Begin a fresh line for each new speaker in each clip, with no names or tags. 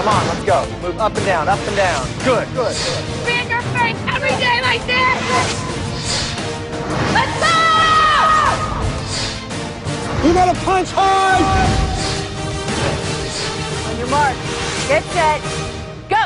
Come on, let's go. Move up and down, up and down. Good, good.
Be in your face every day like this! Let's go!
You gotta punch hard!
On your mark, get set, go!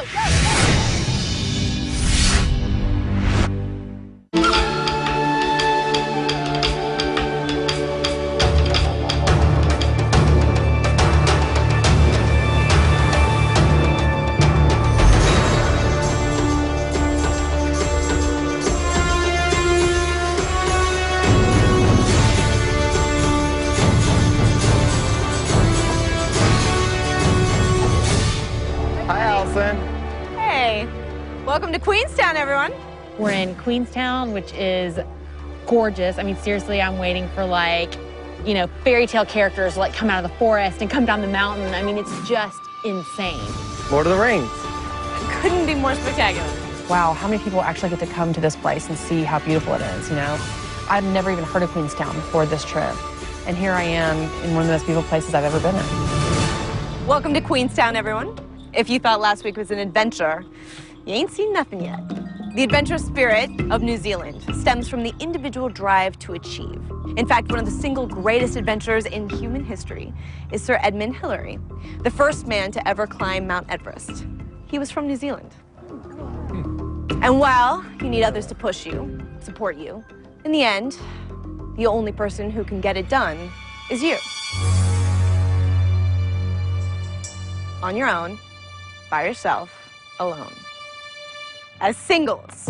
Hey, welcome to Queenstown, everyone.
We're in Queenstown, which is gorgeous. I mean, seriously, I'm waiting for fairy tale characters to come out of the forest and come down the mountain. I mean, it's just insane.
Lord of the Rings.
Couldn't be more spectacular.
Wow, how many people actually get to come to this place and see how beautiful it is, you know? I've never even heard of Queenstown before this trip. And here I am in one of the most beautiful places I've ever been in.
Welcome to Queenstown, everyone. If you thought last week was an adventure, you ain't seen nothing yet. The adventurous spirit of New Zealand stems from the individual drive to achieve. In fact, one of the single greatest adventurers in human history is Sir Edmund Hillary, the first man to ever climb Mount Everest. He was from New Zealand. And while you need others to push you, support you, in the end, the only person who can get it done is you. On your own, by yourself, alone. As singles.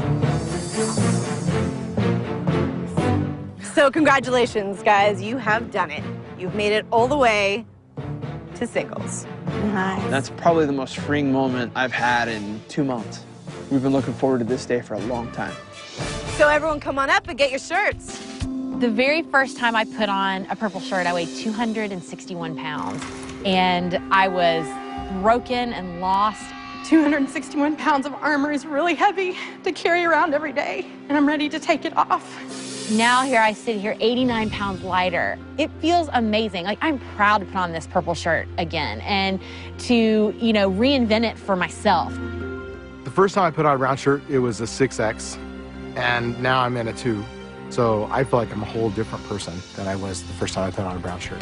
So congratulations, guys. You have done it. You've made it all the way to singles.
Nice.
That's probably the most freeing moment I've had in 2 months. We've been looking forward to this day for a long time.
So everyone come on up and get your shirts.
The very first time I put on a purple shirt, I weighed 261 pounds. And I was broken and lost.
261 pounds of armor is really heavy to carry around every day, and I'm ready to take it off.
Now here I sit here 89 pounds lighter. It feels amazing. I'm proud to put on this purple shirt again and to, reinvent it for myself.
The first time I put on a brown shirt, it was a 6X, and now I'm in a 2. So I feel like I'm a whole different person than I was the first time I put on a brown shirt.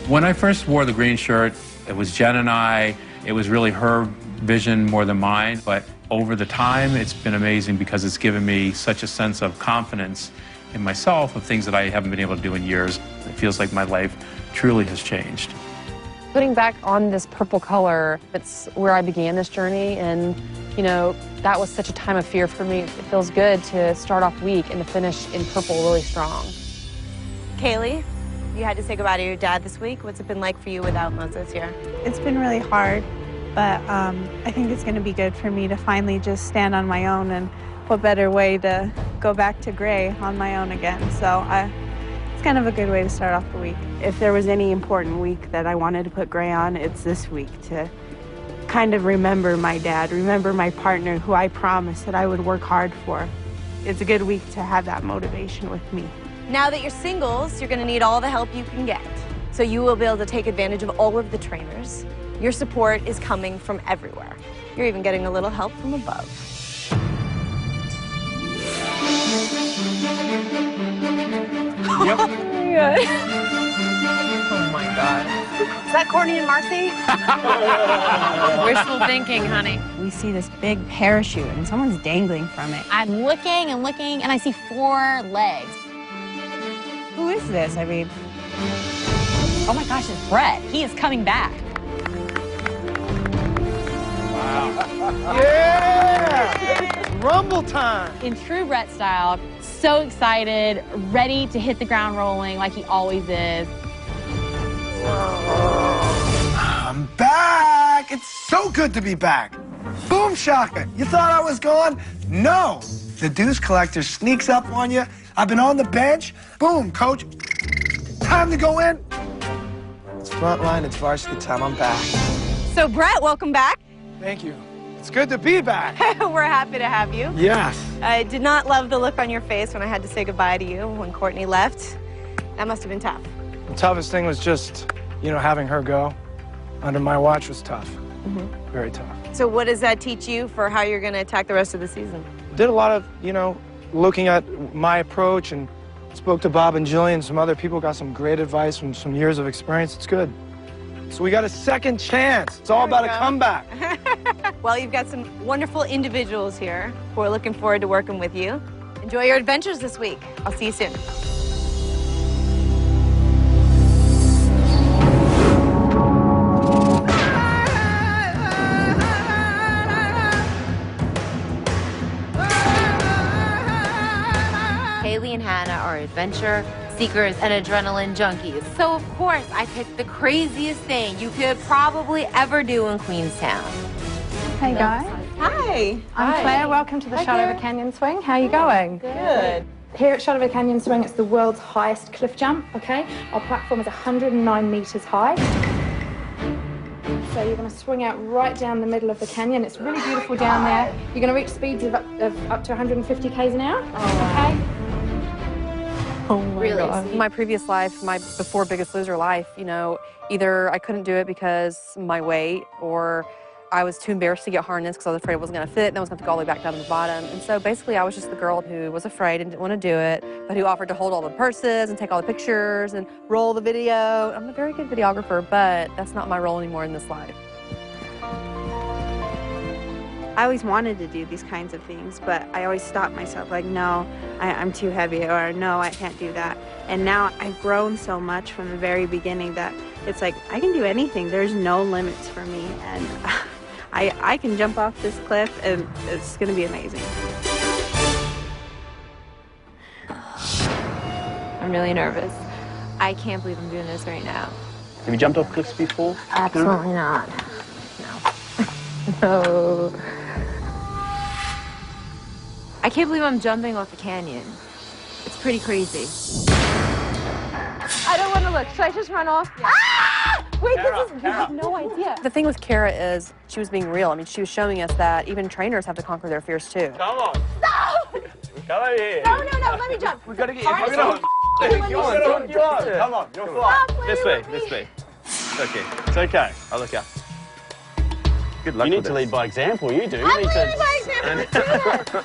When I first wore the green shirt, it was Jen and I. It was really her vision more than mine, but over the time, it's been amazing because it's given me such a sense of confidence in myself of things that I haven't been able to do in years. It feels like my life truly has changed.
Putting back on this purple color, it's where I began this journey, and that was such a time of fear for me. It feels good to start off weak and to finish in purple really strong.
Kaylee, you had to say goodbye to your dad this week. What's it been like for you without Moses here?
It's been really hard, but I think it's going to be good for me to finally just stand on my own, and what better way to go back to gray on my own again. So it's kind of a good way to start off the week.
If there was any important week that I wanted to put gray on, it's this week, to kind of remember my dad, remember my partner who I promised that I would work hard for. It's a good week to have that motivation with me.
Now that you're singles, you're gonna need all the help you can get. So you will be able to take advantage of all of the trainers. Your support is coming from everywhere. You're even getting a little help from above.
Yep.
Oh my God. Is that Courtney and Marcy?
Wishful thinking, honey.
We see this big parachute, and someone's dangling from it.
I'm looking and looking, and I see 4 legs.
Who is this? I mean,
Oh my gosh, it's Brett. He is coming back.
Yeah! Rumble time!
In true Brett style, so excited, ready to hit the ground rolling like he always is.
I'm back! It's so good to be back. Boom shaka! You thought I was gone? No! The deuce collector sneaks up on you. I've been on the bench. Boom, coach. Time to go in.
It's front line, it's varsity time, I'm back.
So Brett, welcome back.
Thank you. It's good to be back.
We're happy to have you.
Yes.
I did not love the look on your face when I had to say goodbye to you when Courtney left. That must have been tough.
The toughest thing was just, having her go. Under my watch was tough.
Very tough.
So what does that teach you for how you're going to attack the rest of the season?
Did a lot of, looking at my approach and spoke to Bob and Jillian, some other people, got some great advice from some years of experience. It's good. So we got a second chance. It's all about a comeback.
Well, you've got some wonderful individuals here who are looking forward to working with you. Enjoy your adventures this week. I'll see you soon.
Haley and Hannah are adventure seekers and adrenaline junkies. So of course I picked the craziest thing you could probably ever do in Queenstown.
Hey guys.
Hi.
I'm Claire. Welcome to the Shotover Canyon Swing. How are you going?
Good.
Here at Shotover Canyon Swing, it's the world's highest cliff jump, okay? Our platform is 109 meters high. So you're going to swing out right down the middle of the canyon. It's really beautiful down there. You're going to reach speeds of up to 150 k's an hour, okay?
Oh my God. My previous life, my before Biggest Loser life, either I couldn't do it because my weight, or I was too embarrassed to get harnessed because I was afraid it wasn't going to fit, and I was going to go all the way back down to the bottom. And so basically I was just the girl who was afraid and didn't want to do it, but who offered to hold all the purses and take all the pictures and roll the video. I'm a very good videographer, but that's not my role anymore in this life.
I always wanted to do these kinds of things, but I always stopped myself, like, no, I'm too heavy, or no, I can't do that. And now I've grown so much from the very beginning that it's like, I can do anything. There's no limits for me, and I can jump off this cliff, and it's gonna be amazing.
I'm really nervous. I can't believe I'm doing this right now.
Have you jumped off cliffs before?
Absolutely not.
No.
I can't believe I'm jumping off a canyon. It's pretty crazy.
I don't want to look. Should I just run off? Yeah. Ah! Wait, you have no idea. The thing with Kara is she was being real. I mean, she was showing us that even trainers have to conquer their fears too.
Come on.
No!
Come over here.
No, let me jump.
We gotta get
Come on, you're flying.
This way. It's okay. It's okay. I'll look out. Good luck.
You need
with
to
this.
lead by example. You do.
I'm leading by example.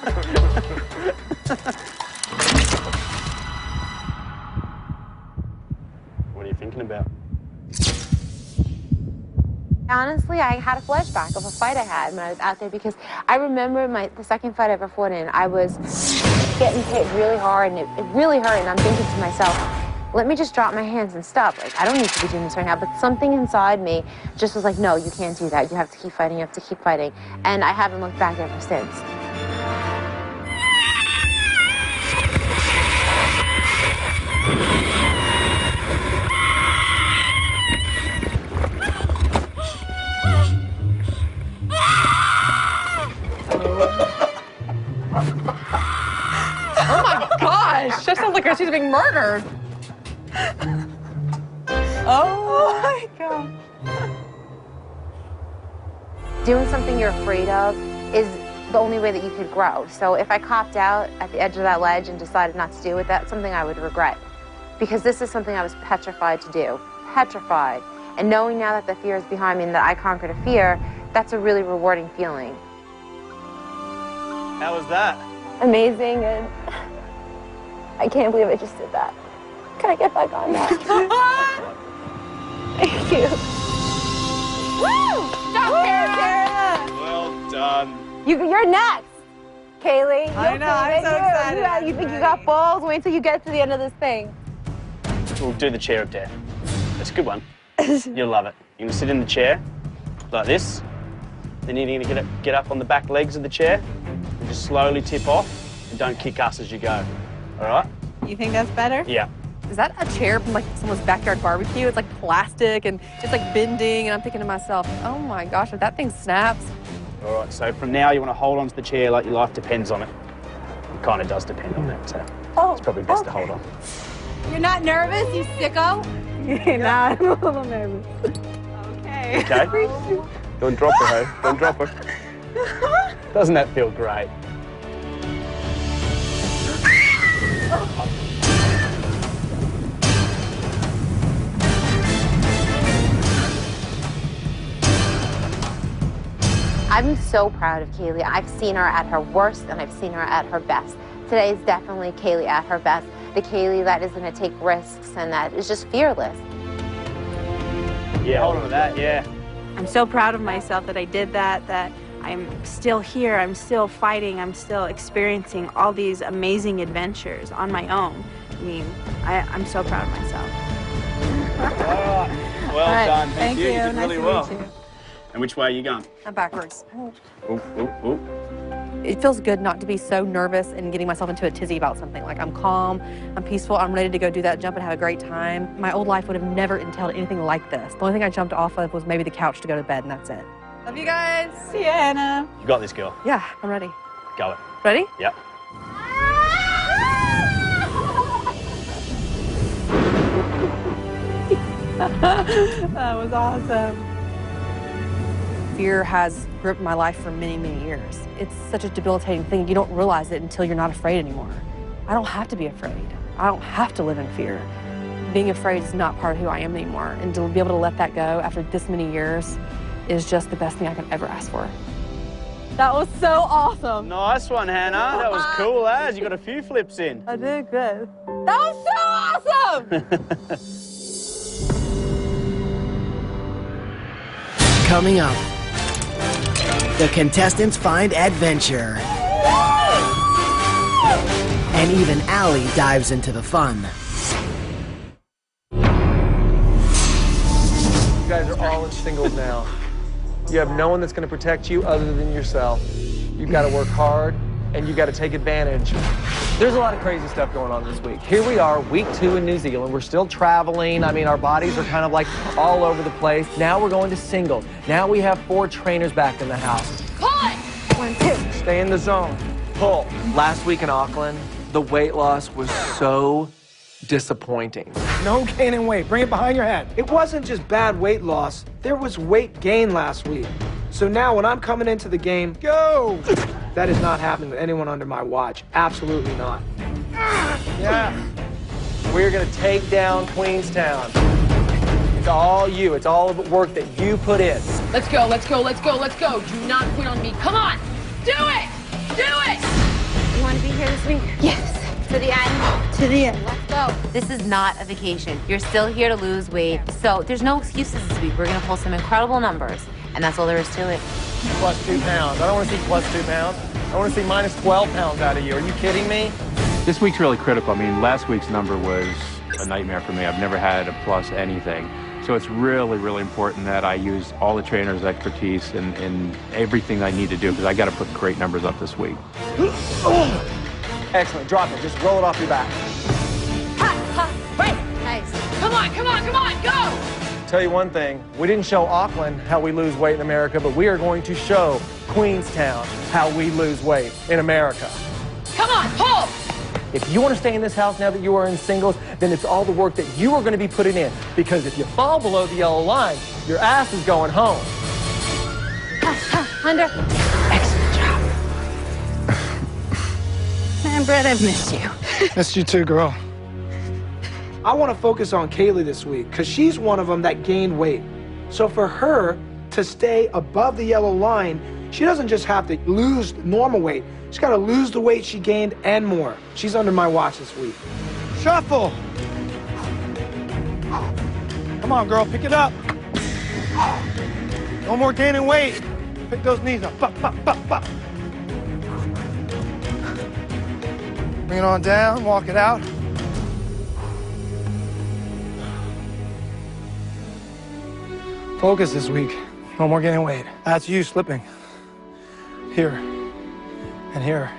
What are you thinking about?
Honestly, I had a flashback of a fight I had when I was out there, because I remember the second fight I ever fought in, I was getting hit really hard and it really hurt, and I'm thinking to myself, let me just drop my hands and stop. Like, I don't need to be doing this right now. But something inside me just was like, no, you can't do that. You have to keep fighting. You have to keep fighting. And I haven't looked back ever since.
Oh my gosh, that sounds like she's being murdered. Oh my God.
Doing something you're afraid of is the only way that you could grow. So if I copped out at the edge of that ledge and decided not to do it, that's something I would regret. Because this is something I was petrified to do. Petrified. And knowing now that the fear is behind me and that I conquered a fear, that's a really rewarding feeling.
How was that?
Amazing, and I can't believe I just did that. Can I get back on that? Thank you. Woo! Job, Kara!
Well done.
You're next, Kaylee.
I know, I'm so excited.
You think you got balls? Wait till you get to the end of this thing.
We'll do the chair of death. That's a good one. You'll love it. You're gonna sit in the chair like this. Then you're gonna get up on the back legs of the chair and just slowly tip off, and don't kick us as you go. All right?
You think that's better?
Yeah.
Is that a chair from like someone's backyard barbecue? It's like plastic and it's like bending, and I'm thinking to myself, oh my gosh, if that thing snaps.
All right, so from now you want to hold on to the chair like your life depends on it. It kind of does depend on that, so it's probably best to hold on.
You're not nervous, you sicko?
Nah, I'm a little nervous. Okay.
Okay? Don't drop her, hey? Don't drop her. Doesn't that feel great?
I'm so proud of Kaylee. I've seen her at her worst and I've seen her at her best. Today is definitely Kaylee at her best. The Kaylee that is going to take risks and that is just fearless.
Yeah, hold on to that, yeah.
I'm so proud of myself that I did that, that I'm still here, I'm still fighting, I'm still experiencing all these amazing adventures on my own. I mean, I'm so proud of myself.
Well
right,
done, thank you. You did
Nice
really
to
well.
meet you.
And which way are you going?
I'm backwards.
Ooh, ooh, ooh.
It feels good not to be so nervous and getting myself into a tizzy about something. Like, I'm calm, I'm peaceful, I'm ready to go do that jump and have a great time. My old life would have never entailed anything like this. The only thing I jumped off of was maybe the couch to go to bed, and that's it. Love you guys.
See ya, Anna.
You got this, girl.
Yeah, I'm ready.
Go it.
Ready?
Yep.
That was awesome.
Fear has gripped my life for many, many years. It's such a debilitating thing. You don't realize it until you're not afraid anymore. I don't have to be afraid. I don't have to live in fear. Being afraid is not part of who I am anymore. And to be able to let that go after this many years is just the best thing I could ever ask for. That was so awesome.
Nice one, Hannah. That was cool as. You got a few flips in.
I did good. That was so awesome!
Coming up, the contestants find adventure. And even Allie dives into the fun.
You guys are all in singles now. You have no one that's going to protect you other than yourself. You've got to work hard, and you've got to take advantage. There's a lot of crazy stuff going on this week. Here we are, week 2 in New Zealand. We're still traveling. I mean, our bodies are kind of like all over the place. Now we're going to singles. Now we have 4 trainers back in the house.
Pull it!
1, 2. Stay in the zone. Pull. Last week in Auckland, the weight loss was so disappointing. No gaining weight. Bring it behind your head. It wasn't just bad weight loss. There was weight gain last week. So now when I'm coming into the game, go! That is not happening to anyone under my watch. Absolutely not. Yeah. We're going to take down Queenstown. It's all you. It's all the work that you put in.
Let's go, let's go, let's go, let's go. Do not quit on me. Come on! Do it! Do it!
You want to be here this week?
Yes.
To the end?
To the end.
Let's go. This is not a vacation. You're still here to lose weight. So there's no excuses this week. We're going to pull some incredible numbers. And that's all there is to it.
Plus 2 pounds. I don't want to see plus 2 pounds. I want to see minus 12 pounds out of you. Are you kidding me?
This week's really critical. I mean, last week's number was a nightmare for me. I've never had a plus anything. So it's really, really important that I use all the trainers' expertise in everything I need to do because I got to put great numbers up this week.
Excellent. Drop it. Just roll it off your back.
Ha, ha, wait!
Nice.
Come on, come on, come on, go!
Tell you one thing, we didn't show Auckland how we lose weight in America, but we are going to show Queenstown how we lose weight in America.
Come on, pull!
If you want to stay in this house now that you are in singles, then it's all the work that you are going to be putting in. Because if you fall below the yellow line, your ass is going home.
Under.
Excellent job. Man, Brett, I've missed you.
Missed you too, girl. I want to focus on Kaylee this week because she's one of them that gained weight. So for her to stay above the yellow line, she doesn't just have to lose normal weight. She's got to lose the weight she gained and more. She's under my watch this week. Shuffle. Come on, girl, pick it up. No more gaining weight. Pick those knees up. Bop, bop, bop, bop. Bring it on down, walk it out. Focus this week. No more gaining weight. That's you slipping. Here and here.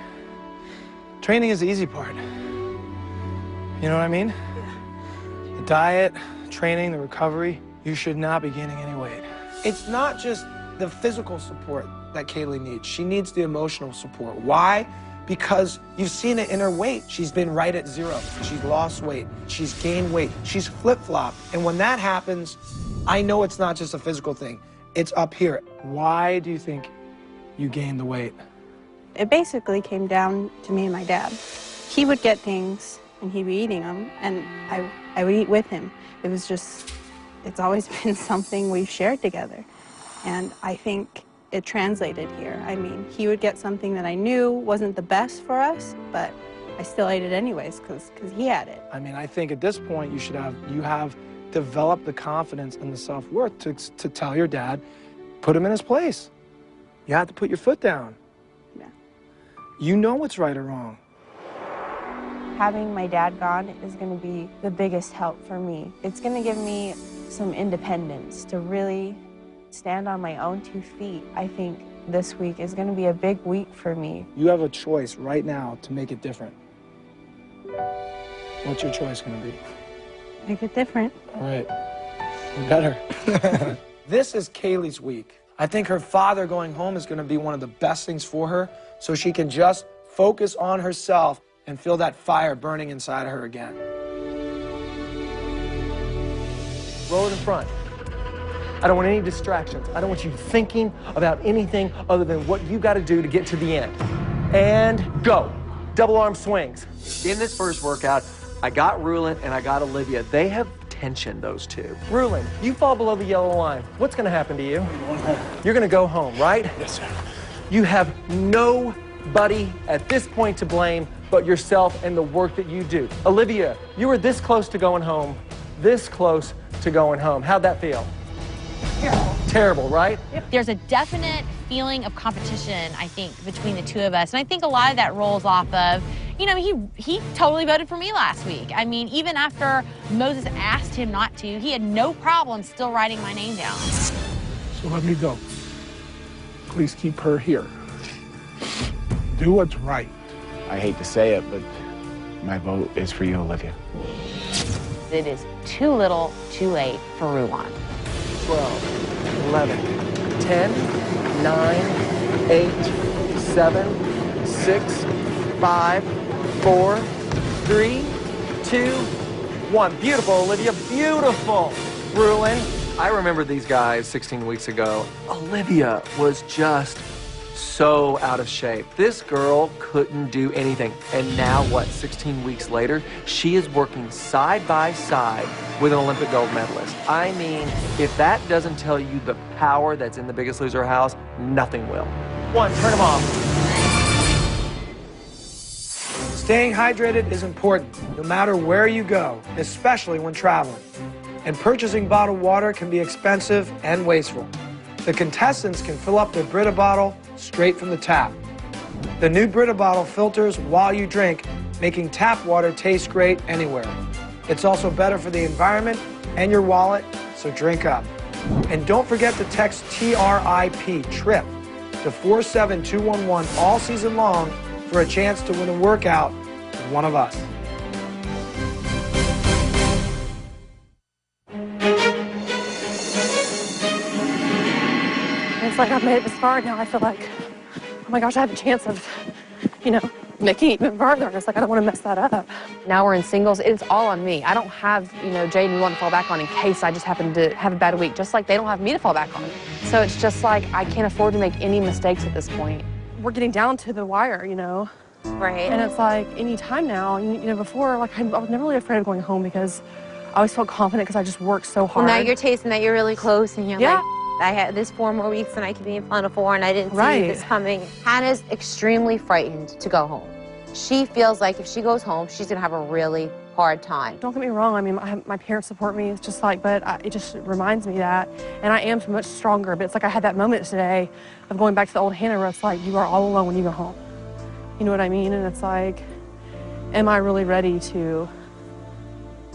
Training is the easy part. You know what I mean? Yeah. The diet, training, the recovery, you should not be gaining any weight. It's not just the physical support that Kaylee needs. She needs the emotional support. Why? Because you've seen it in her weight. She's been right at 0. She's lost weight. She's gained weight. She's flip-flopped. And when that happens, I know it's not just a physical thing. It's up here. Why do you think you gained the weight?
It basically came down to me and my dad. He would get things and he'd be eating them, and I would eat with him. It was just, it's always been something we've shared together. And I think it translated here. I mean, he would get something that I knew wasn't the best for us, but I still ate it anyways because he had it.
I mean, I think at this point you have developed the confidence and the self-worth to tell your dad, put him in his place. You have to put your foot down.
Yeah.
You know what's right or wrong.
Having my dad gone is going to be the biggest help for me. It's going to give me some independence to really stand on my own 2 feet. I think this week is going to be a big week for me.
You have a choice right now to make it different. What's your choice going to be?
Make it different.
All right. You better. This is Kaylee's week. I think her father going home is going to be one of the best things for her, so she can just focus on herself and feel that fire burning inside of her again.
Roll it in front. I don't want any distractions. I don't want you thinking about anything other than what you got to do to get to the end. And go. Double arm swings. In this first workout, I got Rulin and I got Olivia. They have tension, those two. Rulin, you fall below the yellow line. What's going to happen to you? You're going to go home, right?
Yes, sir.
You have nobody at this point to blame but yourself and the work that you do. Olivia, you were this close to going home, this close to going home. How'd that feel?
Terrible.
Terrible, right?
There's a definite feeling of competition, I think, between the two of us. And I think a lot of that rolls off of, you know, he totally voted for me last week. I mean, even after Moses asked him not to, he had no problem still writing my name down.
So let me go. Please keep her here. Do what's right.
I hate to say it, but my vote is for you, Olivia.
It is too little, too late for Rulon.
12, 11, 10, 9, 8, 7, 6, 5, 4, 3, 2, 1. Beautiful, Olivia, beautiful. Rulin. I remember these guys 16 weeks ago. Olivia was just so out of shape. This girl couldn't do anything. And now what, 16 weeks later, she is working side by side with an Olympic gold medalist. I mean, if that doesn't tell you the power that's in the Biggest Loser house, nothing will. 1, turn them off.
Staying hydrated is important, no matter where you go, especially when traveling. And purchasing bottled water can be expensive and wasteful. The contestants can fill up their Brita bottle straight from the tap. The new Brita bottle filters while you drink, making tap water taste great anywhere. It's also better for the environment and your wallet, so drink up. And don't forget to text TRIP, TRIP, to 47211 all season long for a chance to win a workout with one of us.
It's like I've made it this far now. I feel like, oh my gosh, I have a chance of, you know, making it even further. And it's like, I don't want to mess that up. Now we're in singles. It's all on me. I don't have, you know, Jade and Rulon to fall back on in case I just happen to have a bad week, just like they don't have me to fall back on. So it's just like, I can't afford to make any mistakes at this point. We're getting down to the wire, you know.
Right.
And it's like, any time now, you know, before, like, I was never really afraid of going home because I always felt confident because I just worked so hard.
Well, now you're tasting that you're really close and you're
yeah.
like, I had this 4 more weeks and I could be in Final Four and I didn't
right.
see this coming. Hannah's extremely frightened to go home. She feels like if she goes home, she's gonna have a really hard time.
Don't get me wrong, I mean, my parents support me. It's just like, but it just reminds me that, and I am much stronger, but it's like I had that moment today of going back to the old Hannah where it's like, you are all alone when you go home. You know what I mean? And it's like, am I really ready to,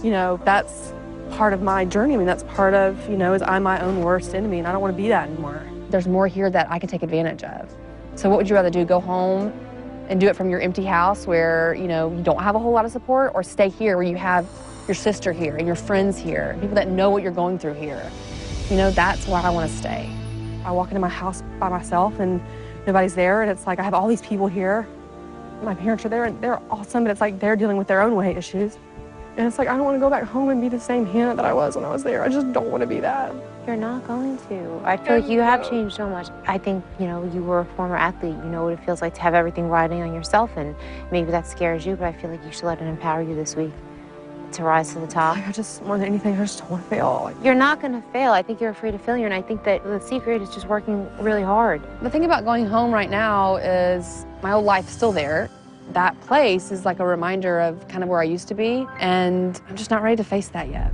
you know, that's part of my journey. I mean, that's part of, you know, is I'm my own worst enemy, and I don't want to be that anymore. There's more here that I can take advantage of. So what would you rather do, go home and do it from your empty house where, you know, you don't have a whole lot of support, or stay here where you have your sister here and your friends here, people that know what you're going through here? You know, that's why I want to stay. I walk into my house by myself and nobody's there, and it's like I have all these people here. My parents are there and they're awesome, but it's like they're dealing with their own weight issues. And it's like, I don't want to go back home and be the same Hannah that I was when I was there. I just don't want to be that.
You're not going to. I feel like you have changed so much. I think, you know, you were a former athlete. You know what it feels like to have everything riding on yourself, and maybe that scares you, but I feel like you should let it empower you this week to rise to the top?
I just, more than anything, I just don't want to fail.
You're not going to fail. I think you're afraid of failure, and I think that the secret is just working really hard.
The thing about going home right now is my old life's still there. That place is like a reminder of kind of where I used to be, and I'm just not ready to face that yet.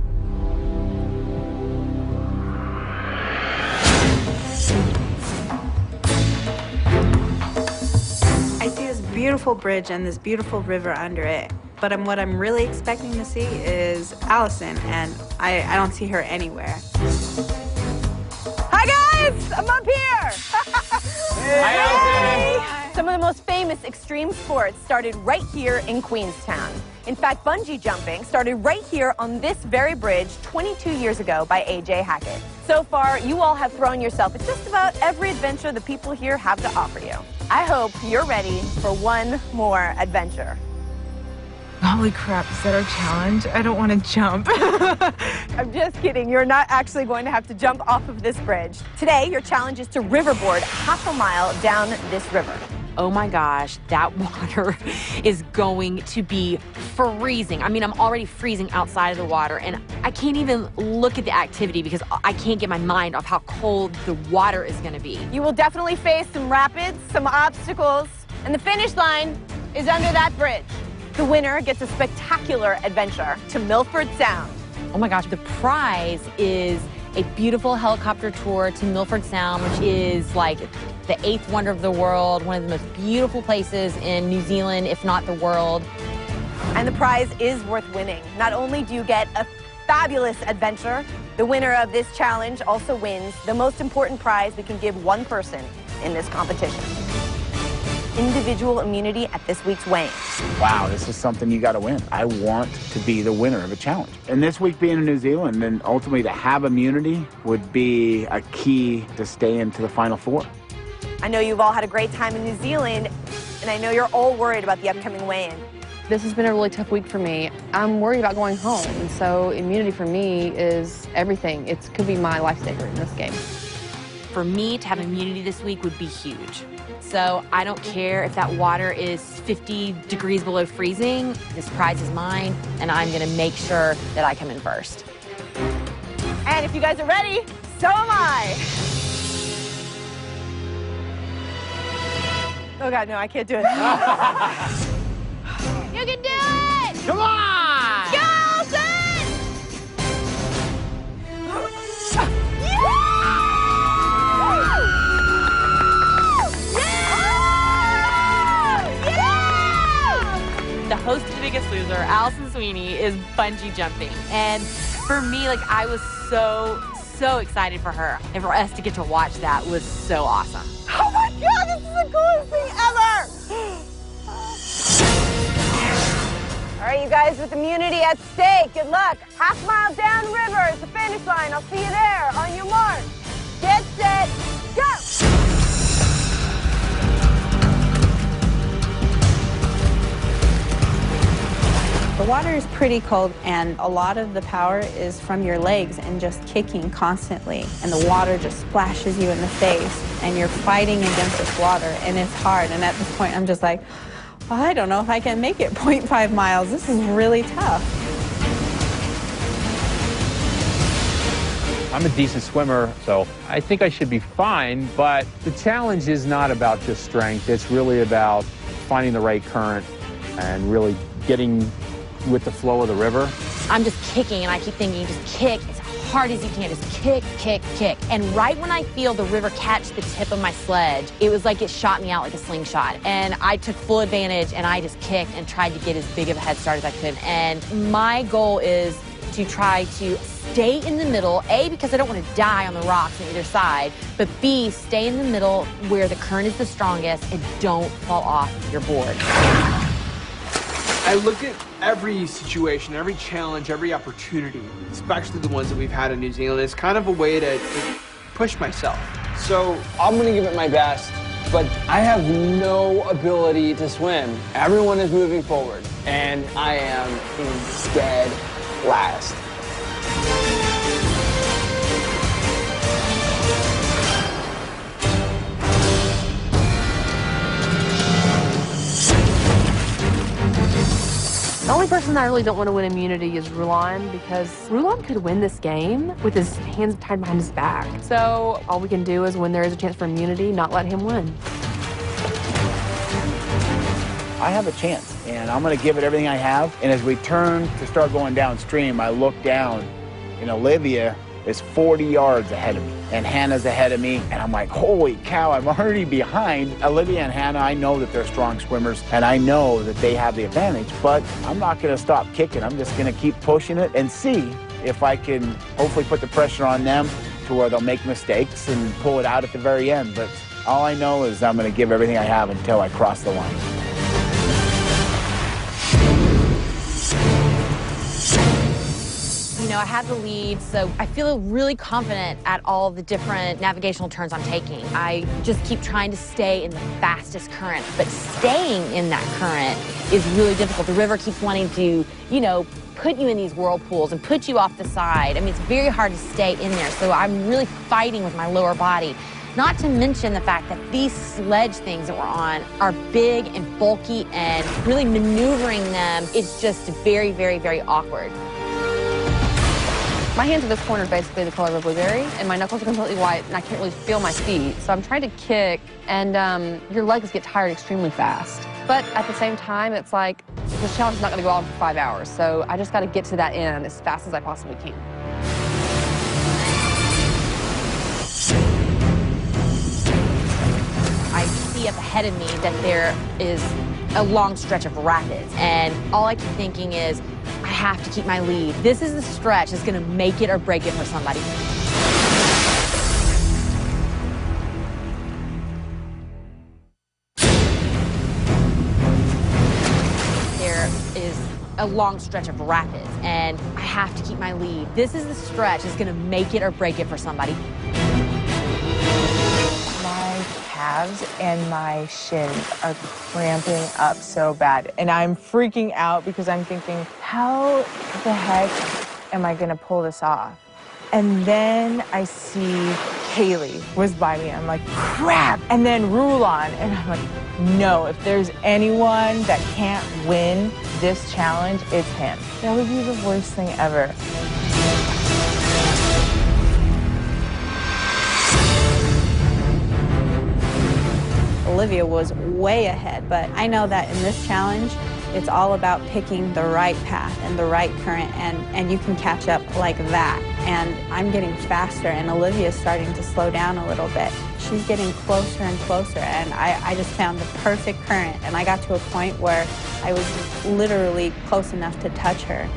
I see this beautiful bridge and this beautiful river under it. But what I'm really expecting to see is Allison, and I don't see her anywhere.
Hi, guys! I'm up here!
Hi, Allison!
Some of the most famous extreme sports started right here in Queenstown. In fact, bungee jumping started right here on this very bridge 22 years ago by A.J. Hackett. So far, you all have thrown yourself at just about every adventure the people here have to offer you. I hope you're ready for one more adventure.
Holy crap, is that our challenge? I don't want to jump.
I'm just kidding. You're not actually going to have to jump off of this bridge. Today, your challenge is to riverboard half a mile down this river.
Oh my gosh, that water is going to be freezing. I mean, I'm already freezing outside of the water, and I can't even look at the activity because I can't get my mind off how cold the water is going to be.
You will definitely face some rapids, some obstacles, and the finish line is under that bridge. The winner gets a spectacular adventure to Milford Sound.
Oh my gosh, the prize is a beautiful helicopter tour to Milford Sound, which is like the 8th wonder of the world, one of the most beautiful places in New Zealand, if not the world.
And the prize is worth winning. Not only do you get a fabulous adventure, the winner of this challenge also wins the most important prize we can give one person in this competition: individual immunity at this week's weighing.
Wow, this is something you got to win. I want to be the winner of a challenge. And this week being in New Zealand, and ultimately to have immunity would be a key to stay into the Final Four.
I know you've all had a great time in New Zealand, and I know you're all worried about the upcoming weigh-in.
This has been a really tough week for me. I'm worried about going home, and so immunity for me is everything. It could be my lifesaver in this game.
For me to have immunity this week would be huge. So I don't care if that water is 50 degrees below freezing. This prize is mine, and I'm gonna make sure that I come in first.
And if you guys are ready, so am I. Oh God, no, I can't do it.
You can do it!
Come on!
Go, Allison! The host of The Biggest Loser, Allison Sweeney, is bungee jumping. And for me, like, I was so excited for her. And for us to get to watch that was so awesome.
Oh my God, this is the coolest thing ever! All right, you guys, with immunity at stake, good luck. Half mile downriver is the finish line. I'll see you there. On your mark. Get set, go!
The water is pretty cold, and a lot of the power is from your legs and just kicking constantly. And the water just splashes you in the face, and you're fighting against this water, and it's hard. And at this point, I'm just like, well, I don't know if I can make it 0.5 miles. This is really tough.
I'm a decent swimmer, so I think I should be fine, but the challenge is not about just strength. It's really about finding the right current and really getting with the flow of the river.
I'm just kicking, and I keep thinking, just kick as hard as you can. Just kick, kick, kick. And right when I feel the river catch the tip of my sledge, it was like it shot me out like a slingshot. And I took full advantage, and I just kicked and tried to get as big of a head start as I could. And my goal is to try to stay in the middle, A, because I don't want to die on the rocks on either side, but B, stay in the middle where the current is the strongest and don't fall off your board.
I look at every situation, every challenge, every opportunity, especially the ones that we've had in New Zealand, as kind of a way to push myself. So I'm gonna give it my best, but I have no ability to swim. Everyone is moving forward, and I am in dead last.
The only person that I really don't want to win immunity is Rulon, because Rulon could win this game with his hands tied behind his back. So all we can do is, when there is a chance for immunity, not let him win.
I have a chance, and I'm going to give it everything I have. And as we turn to start going downstream, I look down, and Olivia is 40 yards ahead of me, and Hannah's ahead of me, and I'm like, holy cow, I'm already behind. Olivia and Hannah, I know that they're strong swimmers, and I know that they have the advantage, but I'm not going to stop kicking. I'm just going to keep pushing it and see if I can hopefully put the pressure on them to where they'll make mistakes and pull it out at the very end. But all I know is I'm going to give everything I have until I cross the line.
You know, I had the lead, so I feel really confident at all the different navigational turns I'm taking. I just keep trying to stay in the fastest current, but staying in that current is really difficult. The river keeps wanting to, you know, put you in these whirlpools and put you off the side. I mean, it's very hard to stay in there, so I'm really fighting with my lower body. Not to mention the fact that these sledge things that we're on are big and bulky, and really maneuvering them, it's just very, very, very awkward.
My hands at this point are basically the color of a blueberry, and my knuckles are completely white, and I can't really feel my feet. So I'm trying to kick, and your legs get tired extremely fast. But at the same time, it's like, this challenge is not going to go on for 5 hours, so I just got to get to that end as fast as I possibly can.
I see up ahead of me that there is a long stretch of rapids, and all I keep thinking is, I have to keep my lead. This is the stretch that's going to make it or break it for somebody. There is a long stretch of rapids, and I have to keep my lead. This is the stretch that's going to make it or break it for somebody.
My calves and my shins are cramping up so bad, and I'm freaking out because I'm thinking, how the heck am I gonna pull this off? And then I see Kaylee was by me. I'm like, crap! And then Rulon, and I'm like, no, if there's anyone that can't win this challenge, it's him. That would be the worst thing ever.
Olivia was way ahead, but I know that in this challenge, it's all about picking the right path and the right current, and you can catch up like that. And I'm getting faster, and Olivia's starting to slow down a little bit. She's getting closer and closer, and I just found the perfect current, and I got to a point where I was literally close enough to touch her.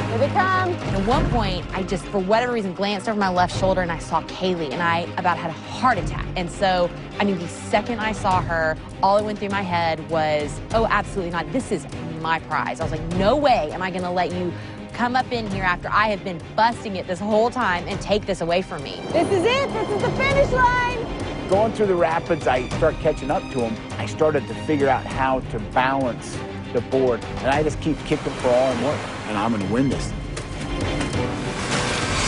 Here they come. And at one point, I just, for whatever reason, glanced over my left shoulder and I saw Kaylee, and I about had a heart attack. And so, I mean, the second I saw her, all that went through my head was, oh, absolutely not. This is my prize. I was like, no way am I going to let you come up in here after I have been busting it this whole time and take this away from me.
This is it. This is the finish line.
Going through the rapids, I start catching up to them. I started to figure out how to balance the board, and I just keep kicking for all I'm worth, and I'm going to win this.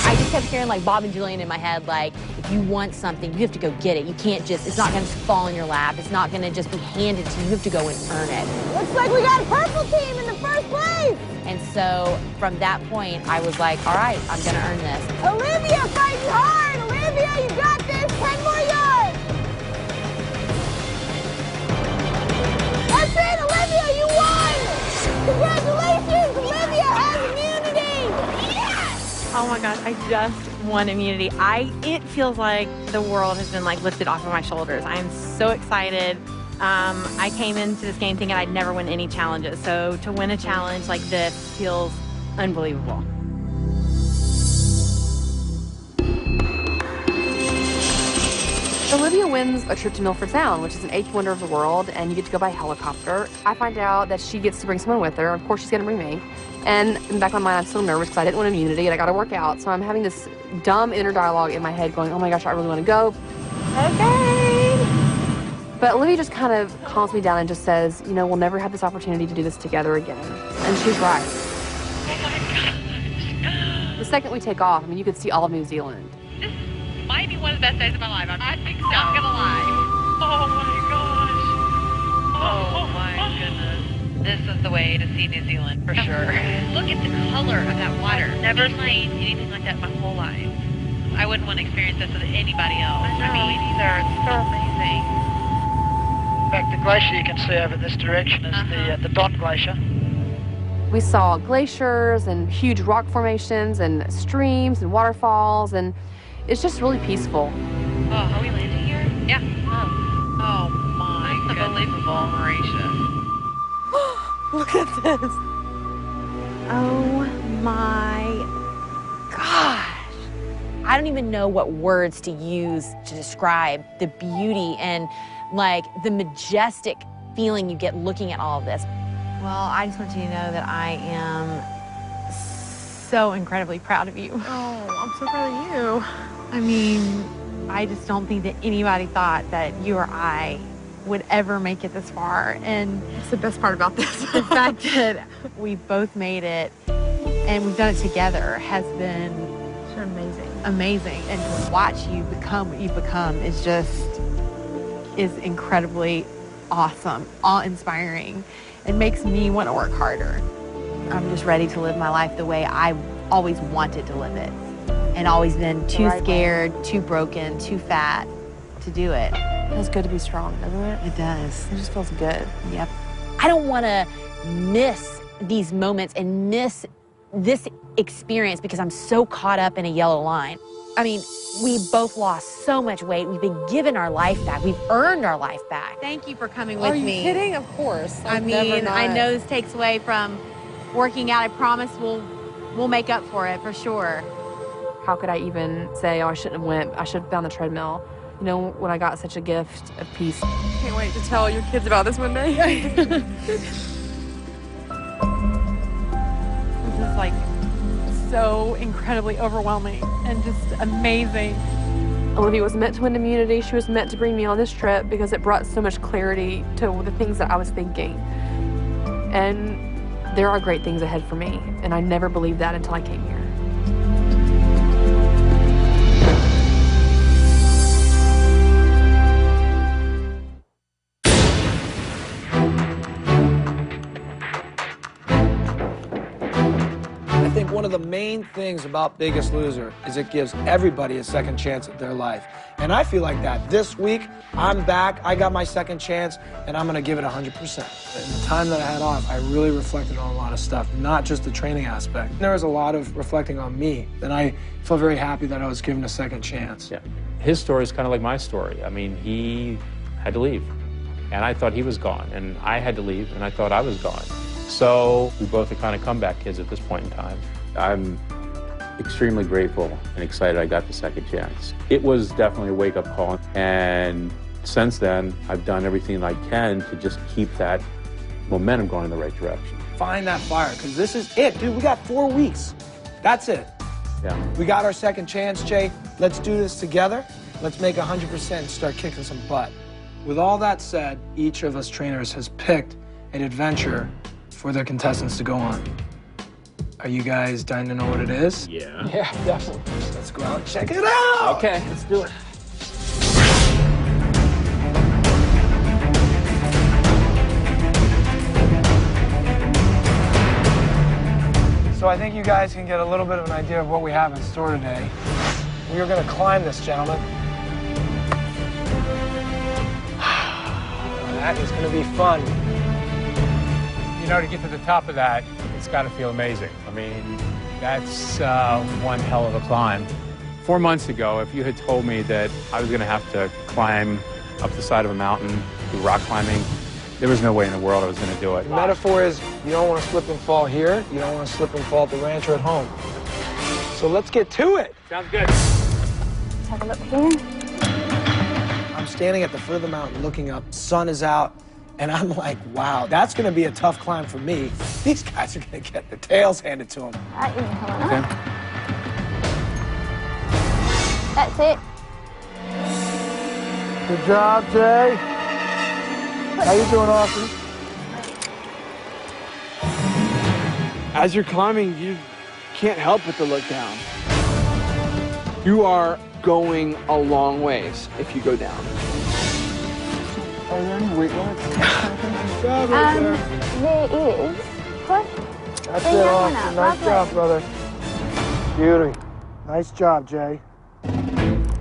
I just kept hearing like Bob and Julian in my head, like, if you want something, you have to go get it. You can't just, it's not going to fall in your lap. It's not going to just be handed to you. You have to go and earn it.
Looks like we got a purple team in the first place.
And so from that point, I was like, all right, I'm going to earn this.
Olivia fighting hard. Olivia, you got this. 10 more yards. That's it, Olivia, you won. Congratulations, Olivia has immunity. Yes.
Oh my gosh, I just won immunity. It feels like the world has been like lifted off of my shoulders. I am so excited. I came into this game thinking I'd never win any challenges. So to win a challenge like this feels unbelievable.
Olivia wins a trip to Milford Sound, which is an eighth wonder of the world, and you get to go by helicopter. I find out that she gets to bring someone with her. Of course, she's going to bring me. And in the back of my mind, I'm still nervous because I didn't win immunity, and I got to work out. So I'm having this dumb inner dialogue in my head going, oh my gosh, I really want to go. Okay. But Olivia just kind of calms me down and just says, you know, we'll never have this opportunity to do this together again. And she's right. The second we take off, I mean, you could see all of New Zealand.
Might be one of the best days of my life. I think so. Not gonna lie. Oh my Oh my goodness. This is the way to see New Zealand for sure. Look at the color of that water. Never seen anything like that my whole life. I wouldn't want to experience this with anybody else. I mean, either. It's so amazing.
In fact, the glacier you can see over this direction is the Don Glacier.
We saw glaciers and huge rock formations and streams and waterfalls, and it's just really peaceful.
Oh, are we landing here? Yeah. Oh my goodness. Unbelievable, Marisha.
Look at this. Oh my gosh.
I don't even know what words to use to describe the beauty and like the majestic feeling you get looking at all of this. Well, I just want you to know that I am so incredibly proud of you.
Oh, I'm so proud of you.
I mean, I just don't think that anybody thought that you or I would ever make it this far. And
it's the best part about this.
The fact that we both made it and we've done it together has been
amazing.
Amazing. And to watch you become what you've become is incredibly awesome, awe-inspiring. It makes me want to work harder. I'm just ready to live my life the way I always wanted to live it. And always been too scared, too broken, too fat to do it.
It feels good to be strong, doesn't it?
It does.
It just feels good.
Yep. I don't want to miss these moments and miss this experience because I'm so caught up in a yellow line. I mean, we both lost so much weight. We've been given our life back. We've earned our life back. Thank you for coming with me.
Are you kidding? Of course.
I mean, I know this takes away from working out. I promise we'll make up for it for sure.
How could I even say, oh, I shouldn't have went. I should have been on the treadmill. You know, when I got such a gift of peace. Can't wait to tell your kids about this one day.
This is like so incredibly overwhelming and just amazing.
Olivia was meant to win immunity. She was meant to bring me on this trip because it brought so much clarity to the things that I was thinking. And there are great things ahead for me, and I never believed that until I came here.
I think one of the main things about Biggest Loser is it gives everybody a second chance at their life. And I feel like that. This week, I'm back, I got my second chance, and I'm gonna give it 100%. In the time that I had off, I really reflected on a lot of stuff, not just the training aspect. There was a lot of reflecting on me, and I feel very happy that I was given a second chance.
Yeah. His story is kind of like my story. I mean, he had to leave, and I thought he was gone, and I had to leave, and I thought I was gone. So we both are kind of comeback kids at this point in time.
I'm extremely grateful and excited I got the second chance. It was definitely a wake-up call, and since then, I've done everything I can to just keep that momentum going in the right direction.
Find that fire, because this is it, dude. We got 4 weeks. That's it.
Yeah.
We got our second chance, Jay. Let's do this together. Let's make 100% and start kicking some butt. With all that said, each of us trainers has picked an adventure for their contestants to go on. Are you guys dying to know what it is?
Yeah.
Yeah, definitely. Let's go out and check it out.
Okay, let's do it.
So I think you guys can get a little bit of an idea of what we have in store today. We are going to climb this, gentlemen. That is going to be fun.
You know, to get to the top of that, it's got to feel amazing. I mean, that's one hell of a climb. 4 months ago, if you had told me that I was going to have to climb up the side of a mountain, do rock climbing, there was no way in the world I was going to do it.
The metaphor is you don't want to slip and fall here. You don't want to slip and fall at the ranch or at home. So let's get to it.
Sounds good.
Let's have a look here.
I'm standing at the foot of the mountain looking up. Sun is out. And I'm like, wow, that's going to be a tough climb for me. These guys are going to get their tails handed to them.
Okay. That's it.
Good job, Jay. How you doing, Austin?
As you're climbing, you can't help but to look down. You are going a long ways if you go down.
Are there any weight limits?
job right there.
There is. What?
That's
Bring
it,
that one
Austin.
up.
Nice
Lovely.
job, brother. Beauty. Nice job, Jay.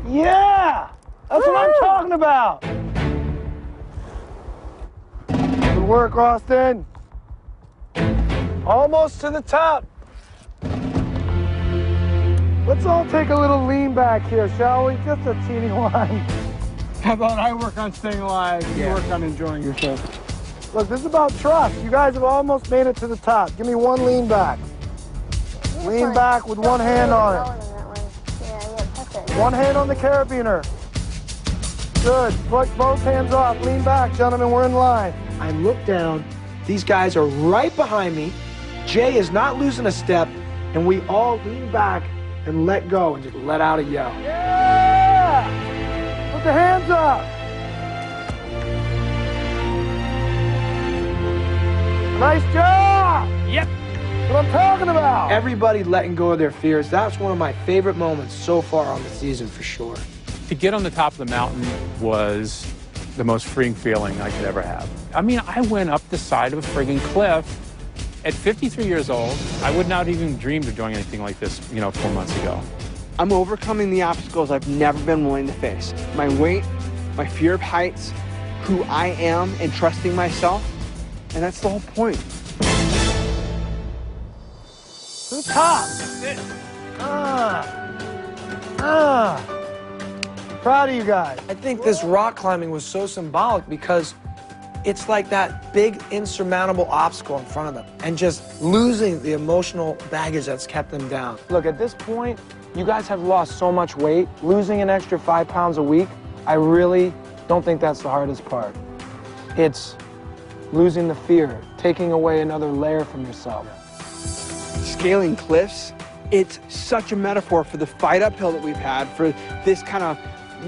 Yeah! That's what I'm talking about. Good work, Austin. Almost to the top. Let's all take a little lean back here, shall we? Just a teeny one.
How about I work on staying alive, you work on enjoying yourself?
Look, this is about trust. You guys have almost made it to the top. Give me one lean back. Lean back with one hand on it. One hand on the carabiner. Good. Put both hands off. Lean back, gentlemen. We're in line.
I look down. These guys are right behind me. Jay is not losing a step, and we all lean back and let go and just let out a yell.
Yeah! Put the hands up. Nice job!
Yep.
That's what I'm talking about.
Everybody letting go of their fears. That's one of my favorite moments so far on the season for sure.
To get on the top of the mountain was the most freeing feeling I could ever have. I mean, I went up the side of a friggin' cliff. At 53 years old, I would not even dreamed of doing anything like this, 4 months ago.
I'm overcoming the obstacles I've never been willing to face. My weight, my fear of heights, who I am, and trusting myself. And that's the whole point.
To the top. Proud of you guys. I think this rock climbing was so symbolic because it's like that big insurmountable obstacle in front of them and just losing the emotional baggage that's kept them down. Look, at this point, you guys have lost so much weight. Losing an extra 5 pounds a week, I really don't think that's the hardest part. It's losing the fear, taking away another layer from yourself.
Scaling cliffs, it's such a metaphor for the fight uphill that we've had, for this kind of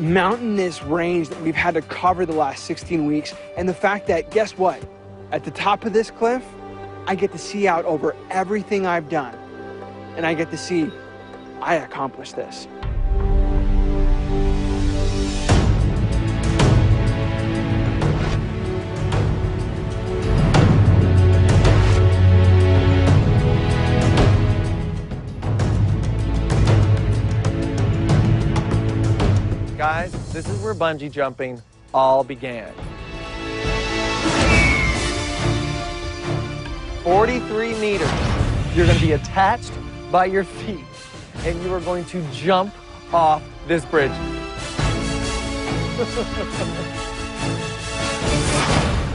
mountainous range that we've had to cover the last 16 weeks, and the fact that, guess what? At the top of this cliff, I get to see out over everything I've done, and I get to see I accomplished this.
Guys, this is where bungee jumping all began. 43 meters. You're going to be attached by your feet, and you are going to jump off this bridge.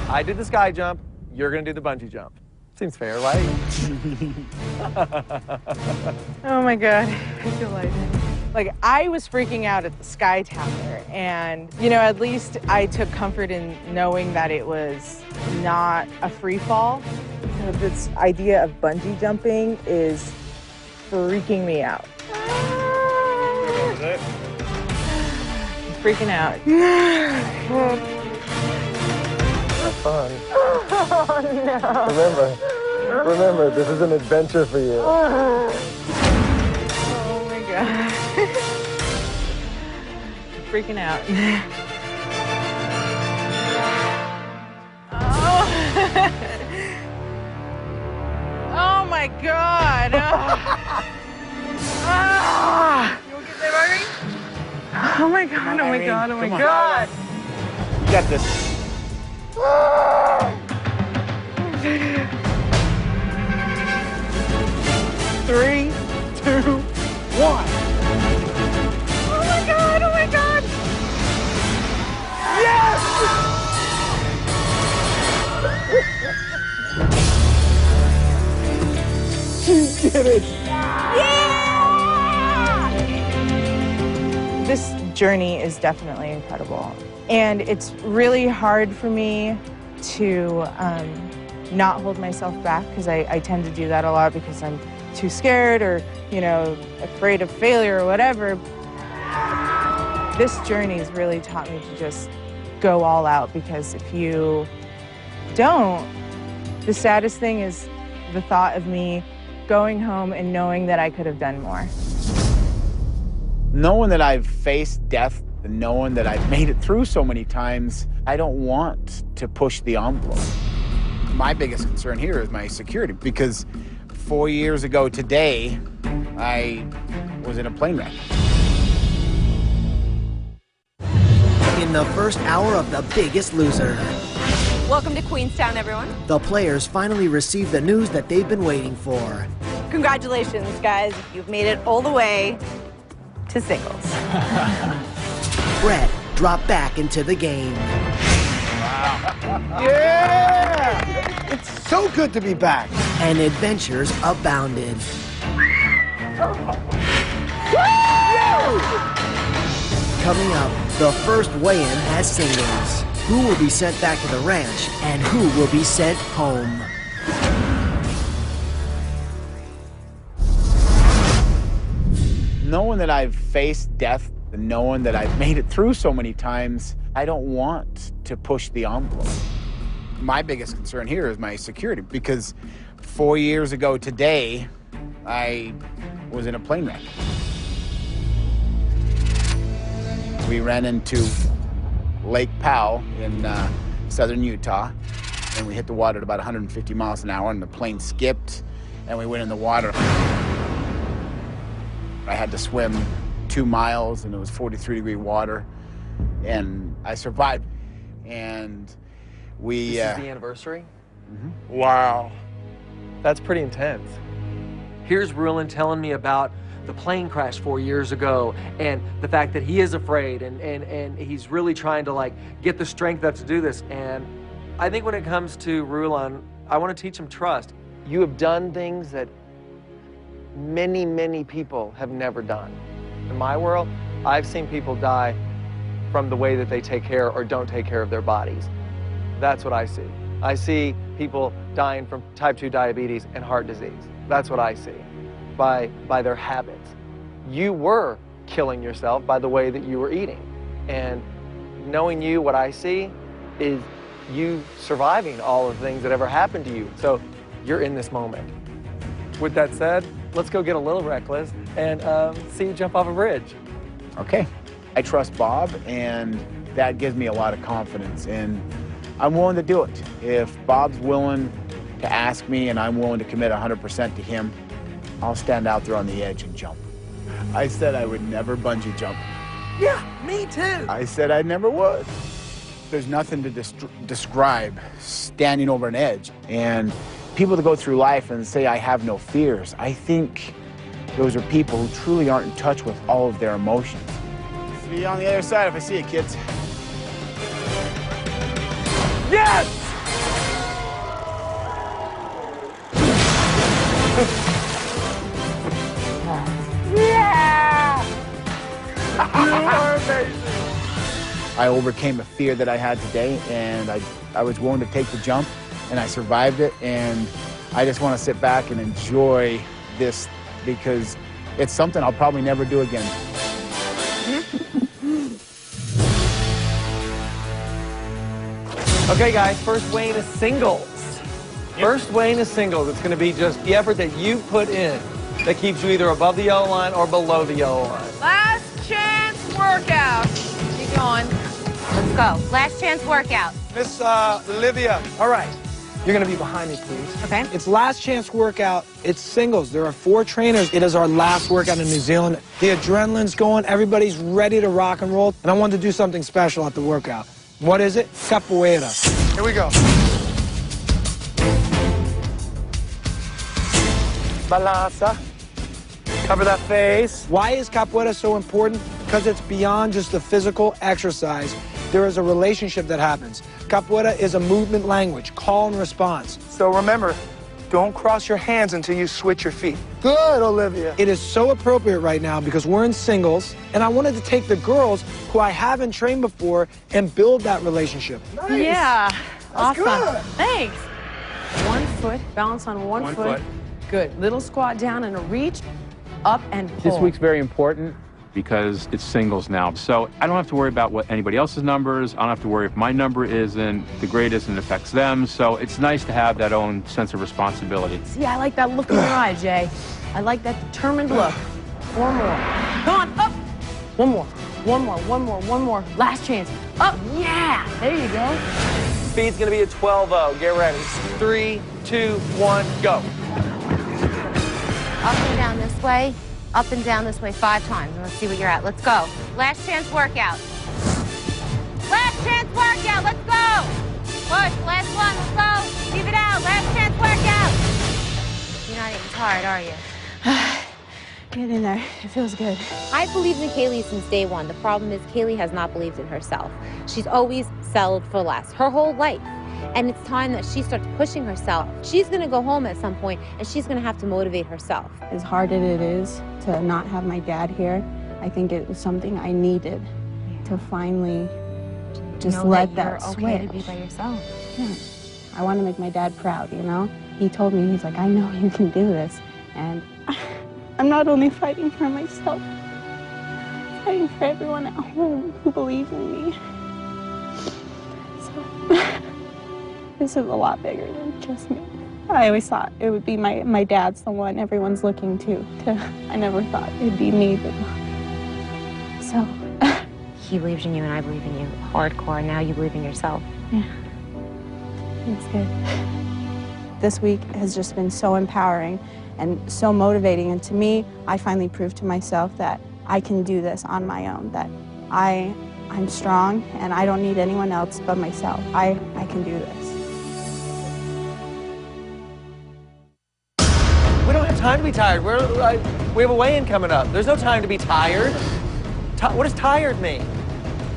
I did the sky jump. You're going to do the bungee jump. Seems fair, right?
Oh my God, I feel like I was freaking out at the Sky Tower, and at least I took comfort in knowing that it was not a free fall. This idea of bungee jumping is freaking me out. I'm freaking out.
Have fun.
Oh, no.
Remember, this is an adventure for you.
Oh my God. I'm freaking out. Oh my God. You okay there, Marty? Oh my God, oh my God, oh my God.
You got this.
3, 2, 1.
Oh my God, oh my God.
Yes! She did it.
Yeah! This journey is definitely incredible. And it's really hard for me to not hold myself back, because I tend to do that a lot because I'm too scared or, afraid of failure or whatever. This journey has really taught me to just go all out, because if you don't, the saddest thing is the thought of me going home and knowing that I could have done more.
Knowing that I've faced death, and knowing that I've made it through so many times, I don't want to push the envelope. My biggest concern here is my security, because 4 years ago today, I was in a plane wreck.
In the first hour of The Biggest Loser,
Welcome to Queenstown, everyone.
the players finally received the news that they've been waiting for.
Congratulations, guys. You've made it all the way to singles.
Brett dropped back into the game.
Yeah! It's so good to be back.
And adventures abounded. Coming up, the first weigh-in as singles. Who will be sent back to the ranch and who will be sent home?
Knowing that I've faced death, and knowing that I've made it through so many times, I don't want to push the envelope. My biggest concern here is my security, because 4 years ago today, I was in a plane wreck. We ran into Lake Powell in southern Utah, and we hit the water at about 150 miles an hour, and the plane skipped, and we went in the water. I had to swim 2 miles, and it was 43-degree water, and I survived. And we...
This is the anniversary?
Mm-hmm.
Wow. That's pretty intense. Here's Rulin telling me about the plane crash 4 years ago, and the fact that he is afraid, and he's really trying to, like, get the strength up to do this. And I think when it comes to Rulin, I want to teach him trust. You have done things that many, many people have never done. In my world, I've seen people die from the way that they take care or don't take care of their bodies. That's what I see. I see people dying from type 2 diabetes and heart disease. That's what I see by their habits. You were killing yourself by the way that you were eating. And knowing you, what I see is you surviving all of the things that ever happened to you. So you're in this moment. With that said, let's go get a little reckless and see you jump off a bridge.
Okay. I trust Bob, and that gives me a lot of confidence, and I'm willing to do it. If Bob's willing to ask me and I'm willing to commit 100% to him, I'll stand out there on the edge and jump. I said I would never bungee jump.
Yeah, me too.
I said I never would. There's nothing to describe standing over an edge. And people that go through life and say I have no fears, I think those are people who truly aren't in touch with all of their emotions. See you on the other side if I see you, kids.
Yes!
Yeah!
You are amazing. I overcame a fear that I had today, and I was willing to take the jump, and I survived it, and I just want to sit back and enjoy this, because it's something I'll probably never do again.
Okay, guys, first weigh-in is singles. First weigh-in is singles. It's going to be just the effort that you put in that keeps you either above the yellow line or below the yellow line.
Last chance workout. Keep going. Let's go. Last chance workout.
Miss Olivia. All right. You're going to be behind me, please.
Okay.
It's last chance workout. It's singles. There are 4 trainers. It is our last workout in New Zealand. The adrenaline's going. Everybody's ready to rock and roll. And I wanted to do something special at the workout. What is it? Capoeira. Here we go. Balança. Cover that face. Why is capoeira so important? Because it's beyond just the physical exercise. There is a relationship that happens. Capoeira is a movement language, call and response. So remember, don't cross your hands until you switch your feet. Good, Olivia. It is so appropriate right now because we're in singles, and I wanted to take the girls who I haven't trained before and build that relationship.
Nice. Yeah.
That's
Awesome.
good.
Thanks. 1 foot, balance on one foot. Good. Little squat down and a reach, up and pull.
This week's very important because it's singles now. So I don't have to worry about what anybody else's number is. I don't have to worry if my number isn't the greatest and it affects them. So it's nice to have that own sense of responsibility.
See, I like that look in your eye, Jay. I like that determined look. 4 more. Come on, up. 1 more. 1 more, 1 more, 1 more. Last chance. Up. Yeah. There you go.
speed's gonna be a 12-0. Get ready. 3, 2, 1, go.
Up and down this way, up and down this way 5 times. And let's see what you're at. Let's go. Last chance workout. Last chance workout. Let's go. Push. Last one. Let's go. Leave it out. Last chance workout. You're not even tired, are you?
Get in there. It feels good.
I've believed in Kaylee since day one. The problem is Kaylee has not believed in herself. She's always settled for less her whole life. And it's time that she starts pushing herself. She's going to go home at some point, and she's going to have to motivate herself.
As hard as it is to not have my dad here, I think it was something I needed to finally just let that switch.
Okay to be by yourself.
Yeah. I want to make my dad proud, you know? He told me, he's like, I know you can do this. And I'm not only fighting for myself, I'm fighting for everyone at home who believes in me. So this is a lot bigger than just me. I always thought it would be my dad's the one everyone's looking to. I never thought it'd be me. But so
he believes in you and I believe in you hardcore. Now you believe in yourself.
Yeah, it's good. This week has just been so empowering and so motivating. And to me, I finally proved to myself that I can do this on my own, that I'm strong and I don't need anyone else but myself. I can do this.
We don't have time to be tired. We have a weigh-in coming up. There's no time to be tired. What does tired mean?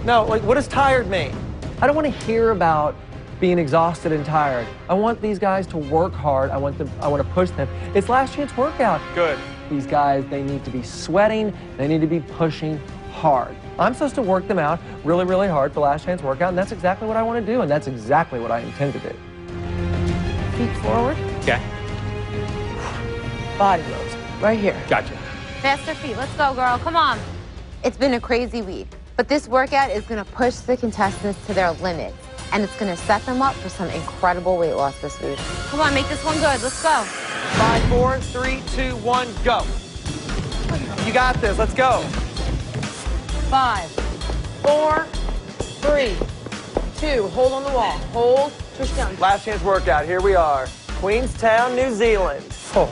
No, like, what does tired mean? I don't want to hear about being exhausted and tired. I want these guys to work hard. I want to push them. It's last chance workout. Good. These guys, they need to be sweating. They need to be pushing hard. I'm supposed to work them out really, really hard for last chance workout, and that's exactly what I want to do, and that's exactly what I intend to do.
Feet forward.
Okay. Body moves. Right here. Gotcha.
Faster feet. Let's go, girl. Come on. It's been a crazy week, but this workout is going to push the contestants to their limits, and it's going to set them up for some incredible weight loss this week. Come on, make this one good. Let's go.
5, 4, 3, 2, 1, go. You got this. Let's go.
5, 4, 3, 2. Hold on the wall. Hold. Push down.
Last chance workout. Here we are. Queenstown, New Zealand.
Pull.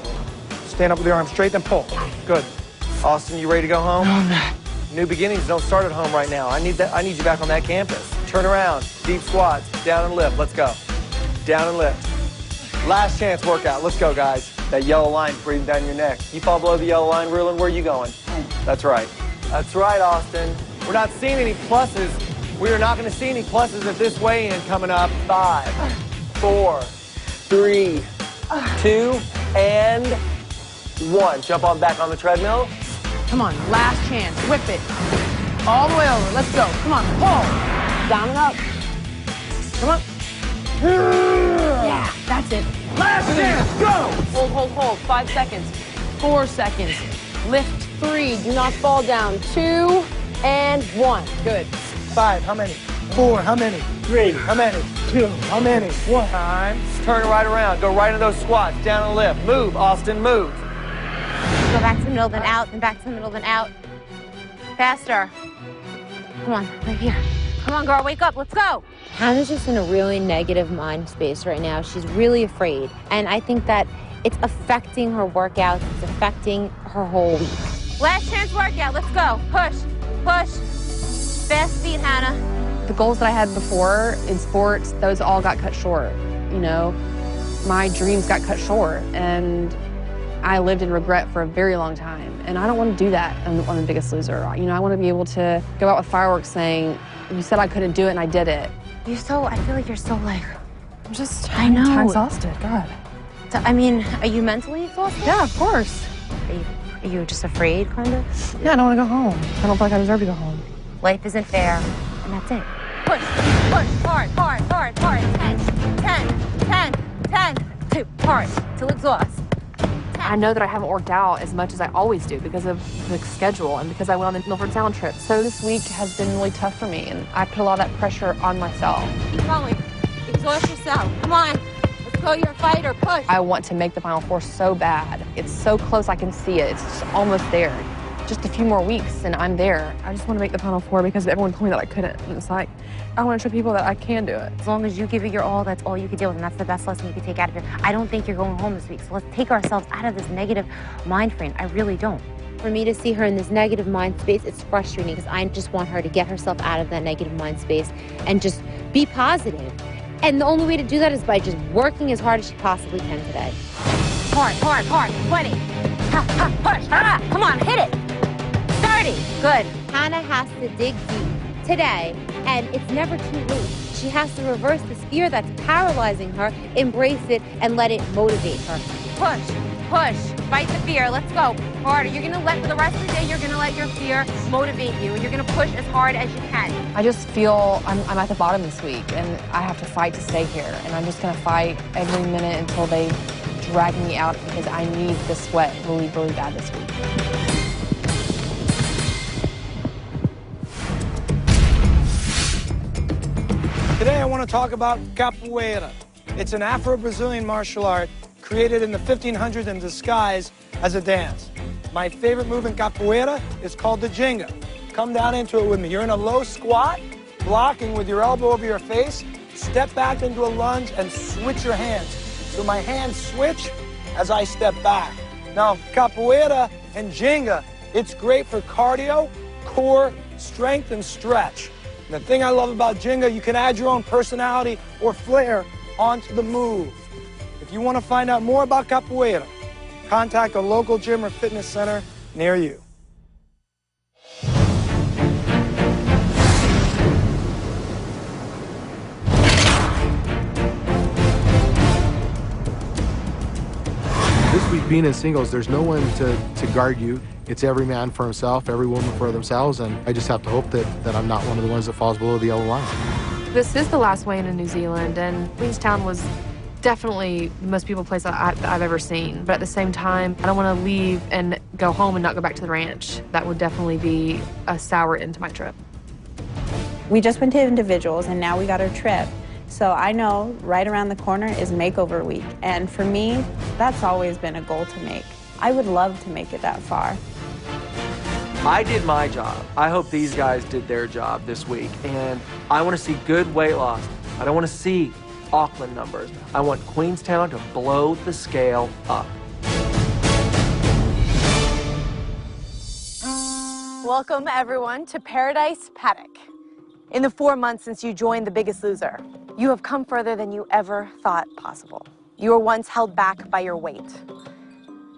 Stand up with your arms straight, then pull. Good.
Austin, you ready to go home?
No, I'm not.
New beginnings don't start at home right now. I need you back on that campus. Turn around. Deep squats. Down and lift. Let's go. Down and lift. Last chance workout. Let's go, guys. That yellow line breathing down your neck. You fall below the yellow line, Ruland, where are you going? That's right. That's right, Austin. We're not seeing any pluses. We are not going to see any pluses at this weigh-in coming up. 5, 4, 3, 2, and 1. Jump on back on the treadmill.
Come on, last chance. Whip it. All the way over. Let's go. Come on, pull. Down and up. Come on. Yeah, that's it.
Last chance, go!
Hold. 5 seconds. 4 seconds. Lift 3. Do not fall down. 2 and 1. Good.
5, how many? 4, how many? 3, how many? 2, how many? 1.
Time. Turn right around. Go right into those squats. Down and lift. Move, Austin, move.
Go back to the middle, then out, then back to the middle, then out. Faster. Come on, right here. Come on, girl, wake up, let's go. Hannah's just in a really negative mind space right now. She's really afraid. And I think that it's affecting her workouts. It's affecting her whole week. Last chance workout, let's go. Push, push. Fast feet, Hannah.
The goals that I had before in sports, those all got cut short. You know, my dreams got cut short, and I lived in regret for a very long time. And I don't want to do that on The Biggest Loser. You know, I want to be able to go out with fireworks saying, you said I couldn't do it and I did it.
I feel like you're so like,
I'm just,
I know.
I'm exhausted, God.
So, I mean, are you mentally exhausted?
Yeah, of course.
Are you just afraid, kind of?
Yeah, I don't want to go home. I don't feel like I deserve to go home.
Life isn't fair, and that's it. Push, hard, 10, 2, hard, till exhaust.
I know that I haven't worked out as much as I always do because of the schedule and because I went on the Milford Sound trip. So this week has been really tough for me, and I put a lot of that pressure on myself.
Keep going. Exhaust yourself. Come on. Let's go. You're a fighter. Push.
I want to make the Final Four so bad. It's so close I can see it. It's just almost there. just a few more weeks and I'm there. I just want to make the Final Four because everyone told me that I couldn't. And it's like, I want to show people that I can do it.
As long as you give it your all, that's all you can deal with, and that's the best lesson you can take out of it. I don't think you're going home this week, so let's take ourselves out of this negative mind frame. I really don't. For me to see her in this negative mind space, it's frustrating because I just want her to get herself out of that negative mind space and just be positive. And the only way to do that is by just working as hard as she possibly can today. Hard, 20. Ha, ha, push, ha, come on, hit it. 30, good. Hannah has to dig deep today, and it's never too late. She has to reverse this fear that's paralyzing her, embrace it, and let it motivate her. Push, fight the fear, let's go. Harder, you're gonna let, for the rest of the day, you're gonna let your fear motivate you, and you're gonna push as hard as you can.
I just feel I'm at the bottom this week, and I have to fight to stay here. And I'm just gonna fight every minute until they drag me out because I need the sweat really, really bad this week.
Today I want to talk about capoeira. It's an Afro-Brazilian martial art created in the 1500s and disguised as a dance. My favorite move in capoeira is called the ginga. Come down into it with me. You're in a low squat, blocking with your elbow over your face. Step back into a lunge and switch your hands. So my hands switch as I step back. Now, capoeira and ginga, it's great for cardio, core, strength, and stretch. And the thing I love about ginga, you can add your own personality or flair onto the move. If you want to find out more about capoeira, contact a local gym or fitness center near you.
This week, being in singles, there's no one to guard you. It's every man for himself, every woman for themselves, and I just have to hope that I'm not one of the ones that falls below the yellow line.
This is the last weigh-in in New Zealand, and Queenstown was definitely the most beautiful place I've ever seen. But at the same time, I don't want to leave and go home and not go back to the ranch. That would definitely be a sour end to my trip.
We just went to individuals, and now we got our trip. So I know right around the corner is makeover week. And for me, that's always been a goal to make. I would love to make it that far.
I did my job. I hope these guys did their job this week. And I want to see good weight loss. I don't want to see Auckland numbers. I want Queenstown to blow the scale up.
Welcome, everyone, to Paradise Paddock. In the 4 months since you joined The Biggest Loser, you have come further than you ever thought possible. You were once held back by your weight.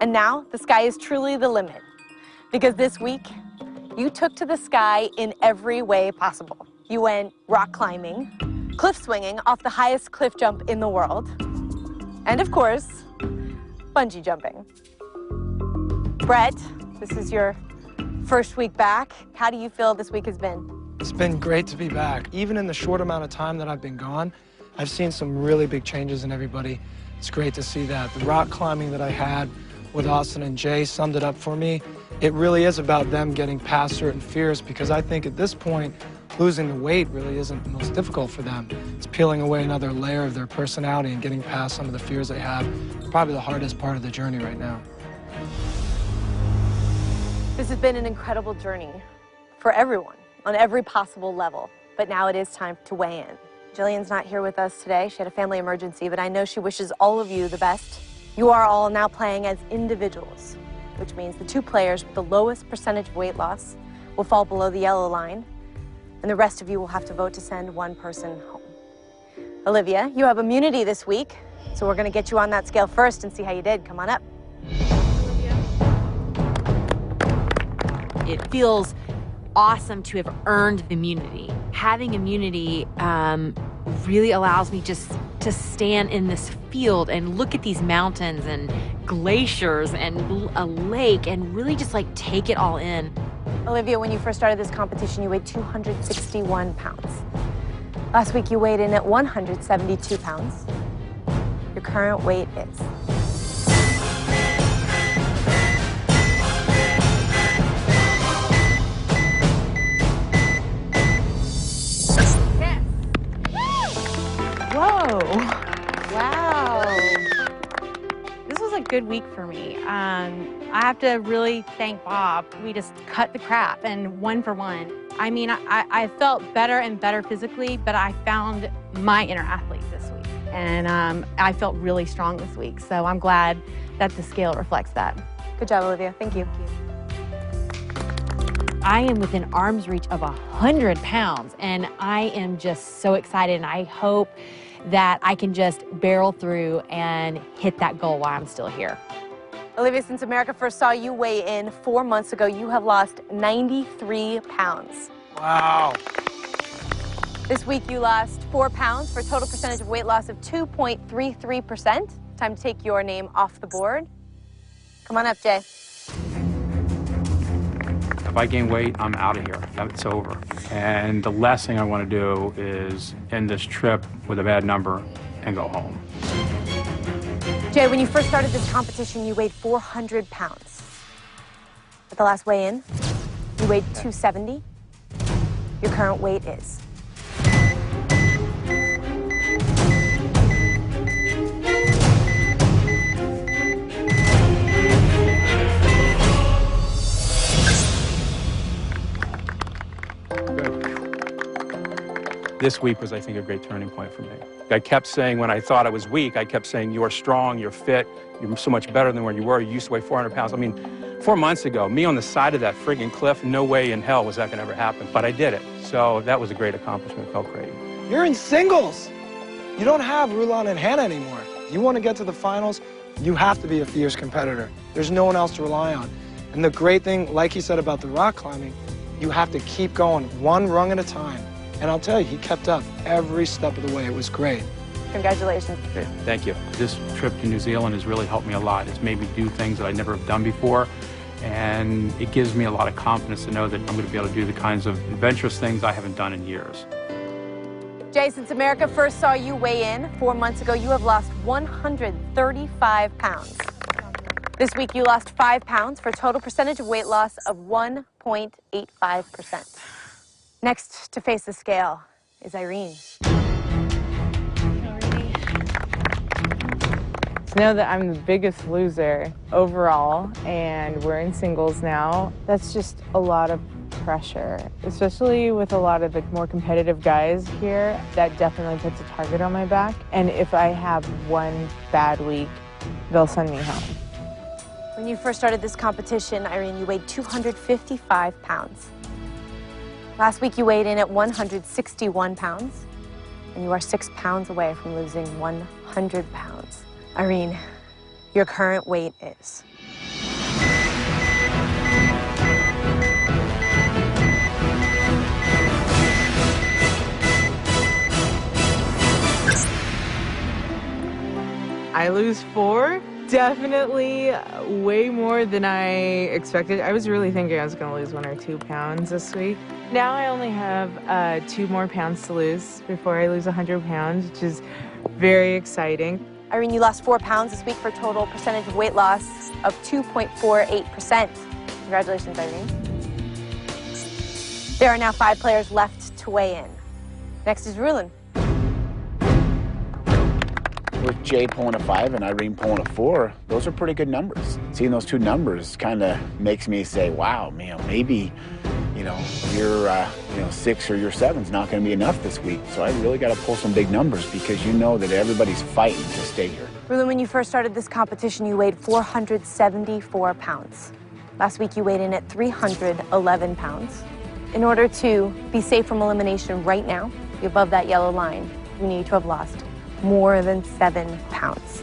And now, the sky is truly the limit. Because this week, you took to the sky in every way possible. You went rock climbing, cliff swinging off the highest cliff jump in the world, and of course, bungee jumping. Brett, this is your first week back. How do you feel this week has been?
It's been great to be back. Even in the short amount of time that I've been gone, I've seen some really big changes in everybody. It's great to see that. The rock climbing that I had with Austin and Jay summed it up for me. It really is about them getting past certain fears, because I think at this point, losing the weight really isn't the most difficult for them. It's peeling away another layer of their personality and getting past some of the fears they have. Probably the hardest part of the journey right now.
This has been an incredible journey for everyone on every possible level, but now it is time to weigh in. Jillian's not here with us today. She had a family emergency, but I know she wishes all of you the best. You are all now playing as individuals, which means the 2 players with the lowest percentage of weight loss will fall below the yellow line, and the rest of you will have to vote to send 1 person home. Olivia, you have immunity this week, so we're gonna get you on that scale first and see how you did. Come on up.
It feels awesome to have earned the immunity. Having immunity really allows me just to stand in this field and look at these mountains and glaciers and a lake and really just like take it all in.
Olivia, when you first started this competition, you weighed 261 pounds. Last week, you weighed in at 172 pounds. Your current weight is...
Whoa. Wow. This was like
good week for me. I have to really thank Bob. We just cut the crap and 1 for 1. I mean, I felt better and better physically, but I found my inner athlete this week. And I felt really strong this week. So I'm glad that the scale reflects that.
Good job, Olivia. Thank you.
I am within arm's reach of 100 pounds, and I am just so excited, and I hope that I can just barrel through and hit that goal while I'm still here.
Olivia, since America first saw you weigh in 4 months ago, you have lost 93 pounds.
Wow.
This week you lost 4 pounds for a total percentage of weight loss of 2.33%. Time to take your name off the board. Come on up, Jay.
If I gain weight, I'm out of here. It's over. And the last thing I want to do is end this trip with a bad number and go home.
Jay, when you first started this competition, you weighed 400 pounds. At the last weigh-in, you weighed 270. Your current weight is?
This week was, I think, a great turning point for me. I kept saying, when I thought I was weak, I kept saying, you're strong, you're fit, you're so much better than where you were. You used to weigh 400 pounds. I mean, 4 months ago, me on the side of that friggin' cliff, no way in hell was that gonna ever happen. But I did it. So that was a great accomplishment. It felt great.
You're in singles. You don't have Rulon and Hannah anymore. You want to get to the finals, you have to be a fierce competitor. There's no one else to rely on. And the great thing, like he said about the rock climbing, you have to keep going one rung at a time. And I'll tell you, he kept up every step of the way. It was great.
Congratulations.
Okay, thank you. This trip to New Zealand has really helped me a lot. It's made me do things that I never have done before. And it gives me a lot of confidence to know that I'm going to be able to do the kinds of adventurous things I haven't done in years.
Jay, since America first saw you weigh in 4 months ago, you have lost 135 pounds. This week, you lost 5 pounds for a total percentage of weight loss of 1.85%. Next to face the scale is Irene.
To know that I'm the biggest loser overall and we're in singles now, that's just a lot of pressure, especially with a lot of the more competitive guys here. That definitely puts a target on my back. And if I have one bad week, they'll send me home.
When you first started this competition, Irene, you weighed 255 pounds. Last week, you weighed in at 161 pounds, and you are 6 pounds away from losing 100 pounds. Irene, your current weight is?
I lose 4. Definitely way more than I expected. I was really thinking I was going to lose 1 or 2 pounds this week. Now I only have 2 more pounds to lose before I lose 100 pounds, which is very exciting.
Irene, you lost 4 pounds this week for a total percentage of weight loss of 2.48%. Congratulations, Irene. There are now 5 players left to weigh in. Next is Rulon.
With Jay pulling a 5 and Irene pulling a 4, those are pretty good numbers. Seeing those 2 numbers kind of makes me say, wow, maybe, your 6 or your 7's not going to be enough this week. So I really got to pull some big numbers because you know that everybody's fighting to stay here.
Rulon, when you first started this competition, you weighed 474 pounds. Last week, you weighed in at 311 pounds. In order to be safe from elimination right now, be above that yellow line, you need to have lost more than 7 pounds.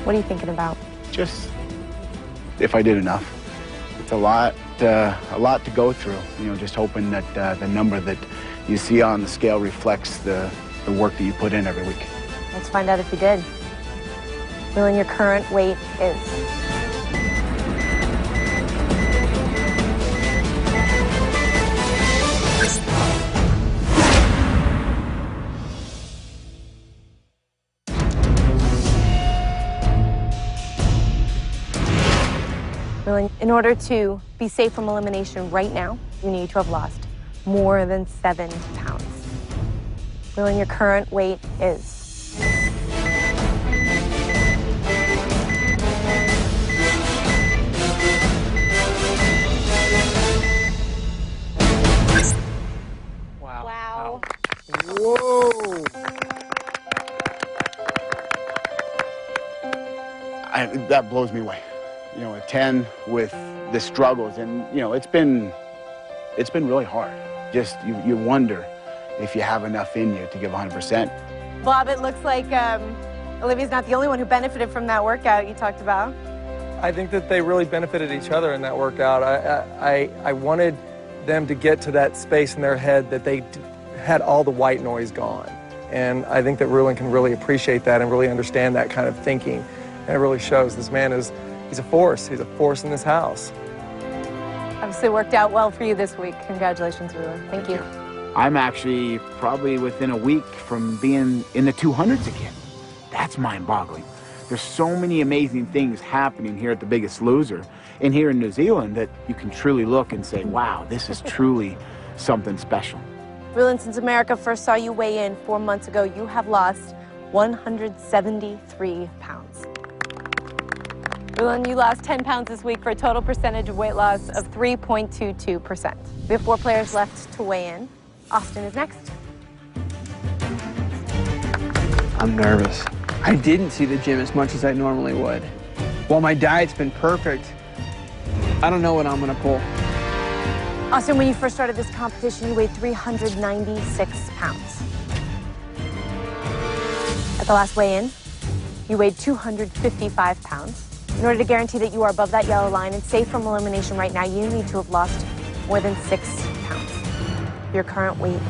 What are you thinking about?
Just if I did enough. It's a lot to go through. Just hoping that the number that you see on the scale reflects the work that you put in every week.
Let's find out if you did. Rulon, your current weight is? Rulon, in order to be safe from elimination right now, you need to have lost more than 7 pounds. Rulon, your current weight is?
That blows me away. You know, a 10 with the struggles, and you know, it's been really hard. Just you wonder if you have enough in you to give 100%.
Bob, it looks like Olivia's not the only one who benefited from that workout you talked about.
I think that they really benefited each other in that workout. I wanted them to get to that space in their head that they had all the white noise gone. And I think that Rulin can really appreciate that and really understand that kind of thinking. And it really shows. This man he's a force. He's a force in this house.
Obviously worked out well for you this week. Congratulations, Rulin. Thank you.
I'm actually probably within a week from being in the 200s again. That's mind-boggling. There's so many amazing things happening here at the Biggest Loser and here in New Zealand that you can truly look and say, wow, this is truly something special.
Rulin, since America first saw you weigh in 4 months ago, you have lost 173 pounds. Rulin, you lost 10 pounds this week for a total percentage of weight loss of 3.22%. We have 4 players left to weigh in. Austin is next.
I'm nervous. I didn't see the gym as much as I normally would. While my diet's been perfect, I don't know what I'm gonna pull.
Austin, when you first started this competition, you weighed 396 pounds. At the last weigh-in, you weighed 255 pounds. In order to guarantee that you are above that yellow line and safe from elimination right now, you need to have lost more than 6 pounds. Your current weight is...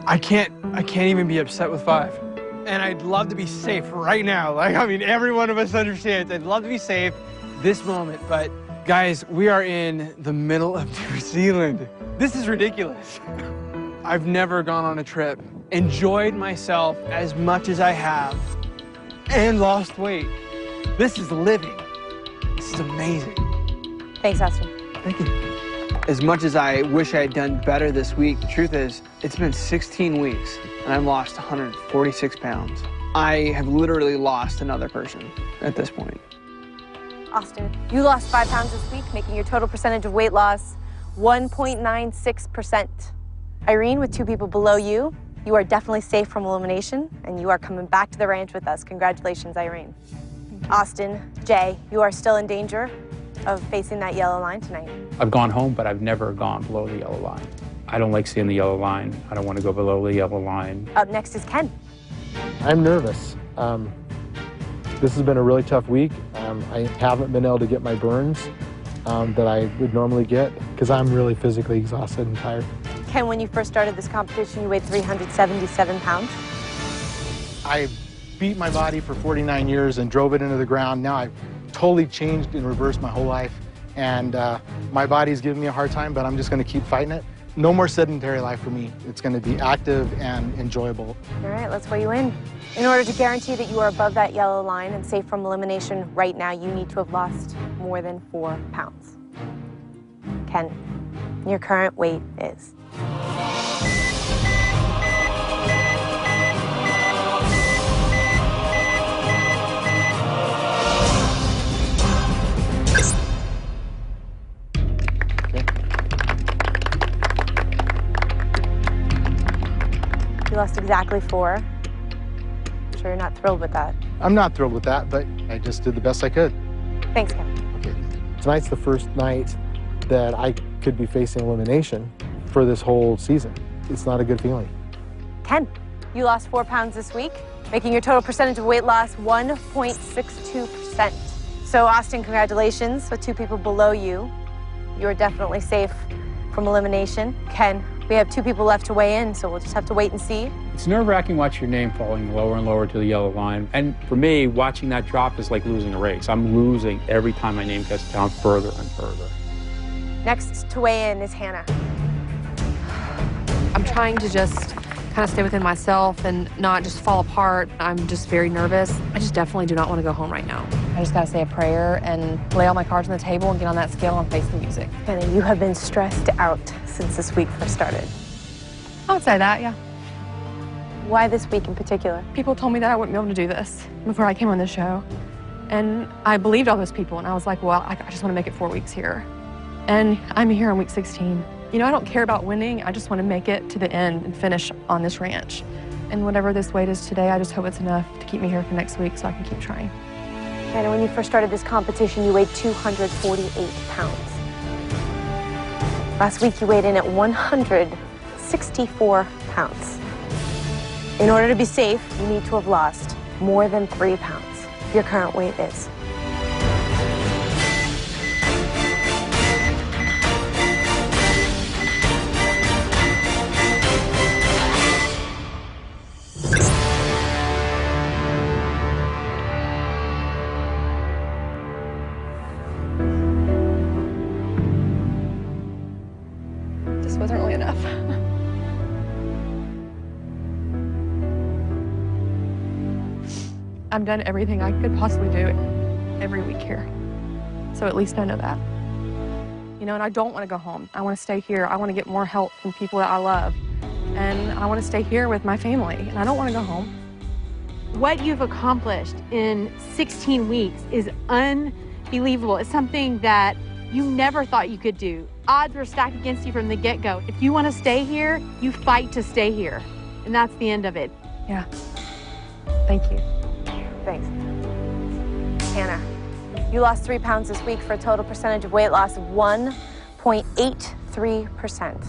I can't even be upset with 5. And I'd love to be safe right now. Like, I mean, every one of us understands. I'd love to be safe this moment, but guys, we are in the middle of New Zealand. This is ridiculous. I've never gone on a trip, enjoyed myself as much as I have, and lost weight. This is living. This is amazing.
Thanks, Austin.
Thank you. As much as I wish I had done better this week, the truth is, it's been 16 weeks, and I've lost 146 pounds. I have literally lost another person at this point.
Austin, you lost 5 pounds this week, making your total percentage of weight loss 1.96%. Irene, with 2 people below you, you are definitely safe from elimination, and you are coming back to the ranch with us. Congratulations, Irene. Austin, Jay, you are still in danger of facing that yellow line tonight.
I've gone home, but I've never gone below the yellow line. I don't like seeing the yellow line. I don't want to go below the yellow line.
Up next is Ken.
I'm nervous. This has been a really tough week. I haven't been able to get my burns that I would normally get because I'm really physically exhausted and tired.
Ken, when you first started this competition, you weighed 377 pounds.
I beat my body for 49 years and drove it into the ground. Now I've totally changed and reversed my whole life. And my body's giving me a hard time, but I'm just going to keep fighting it. No more sedentary life for me. It's going to be active and enjoyable.
All right, let's weigh you in. In order to guarantee that you are above that yellow line and safe from elimination right now, you need to have lost more than 4 pounds. Ken, your current weight is... You lost exactly 4. I'm sure you're not thrilled with that.
I'm not thrilled with that, but I just did the best I could.
Thanks, Ken.
Okay. Tonight's the first night that I could be facing elimination for this whole season. It's not a good feeling.
Ken, you lost 4 pounds this week, making your total percentage of weight loss 1.62%. So, Austin, congratulations. With 2 people below you, you are definitely safe from elimination. Ken, we have 2 people left to weigh in, so we'll just have to wait and see.
It's nerve-wracking watching your name falling lower and lower to the yellow line. And for me, watching that drop is like losing a race. I'm losing every time my name gets down further and further.
Next to weigh in is Hannah.
I'm trying to just kind of stay within myself and not just fall apart. I'm just very nervous. I just definitely do not want to go home right now. I just got to say a prayer and lay all my cards on the table and get on that scale and face the music.
Hannah, you have been stressed out since this week first started.
I would say that, yeah.
Why this week in particular?
People told me that I wouldn't be able to do this before I came on the show. And I believed all those people, and I was like, well, I just want to make it 4 weeks here. And I'm here on week 16. You know, I don't care about winning. I just want to make it to the end and finish on this ranch. And whatever this weight is today, I just hope it's enough to keep me here for next week so I can keep trying.
And when you first started this competition, you weighed 248 pounds. Last week, you weighed in at 164 pounds. In order to be safe, you need to have lost more than 3 pounds. Your current weight is.
This wasn't really enough. I've done everything I could possibly do every week here. So at least I know that. You know, and I don't want to go home. I want to stay here. I want to get more help from people that I love. And I want to stay here with my family. And I don't want to go home.
What you've accomplished in 16 weeks is unbelievable. It's something that you never thought you could do. Odds were stacked against you from the get-go. If you want to stay here, you fight to stay here. And that's the end of it.
Yeah. Thank you.
Thanks. Hannah, you lost 3 pounds this week for a total percentage of weight loss of 1.83%.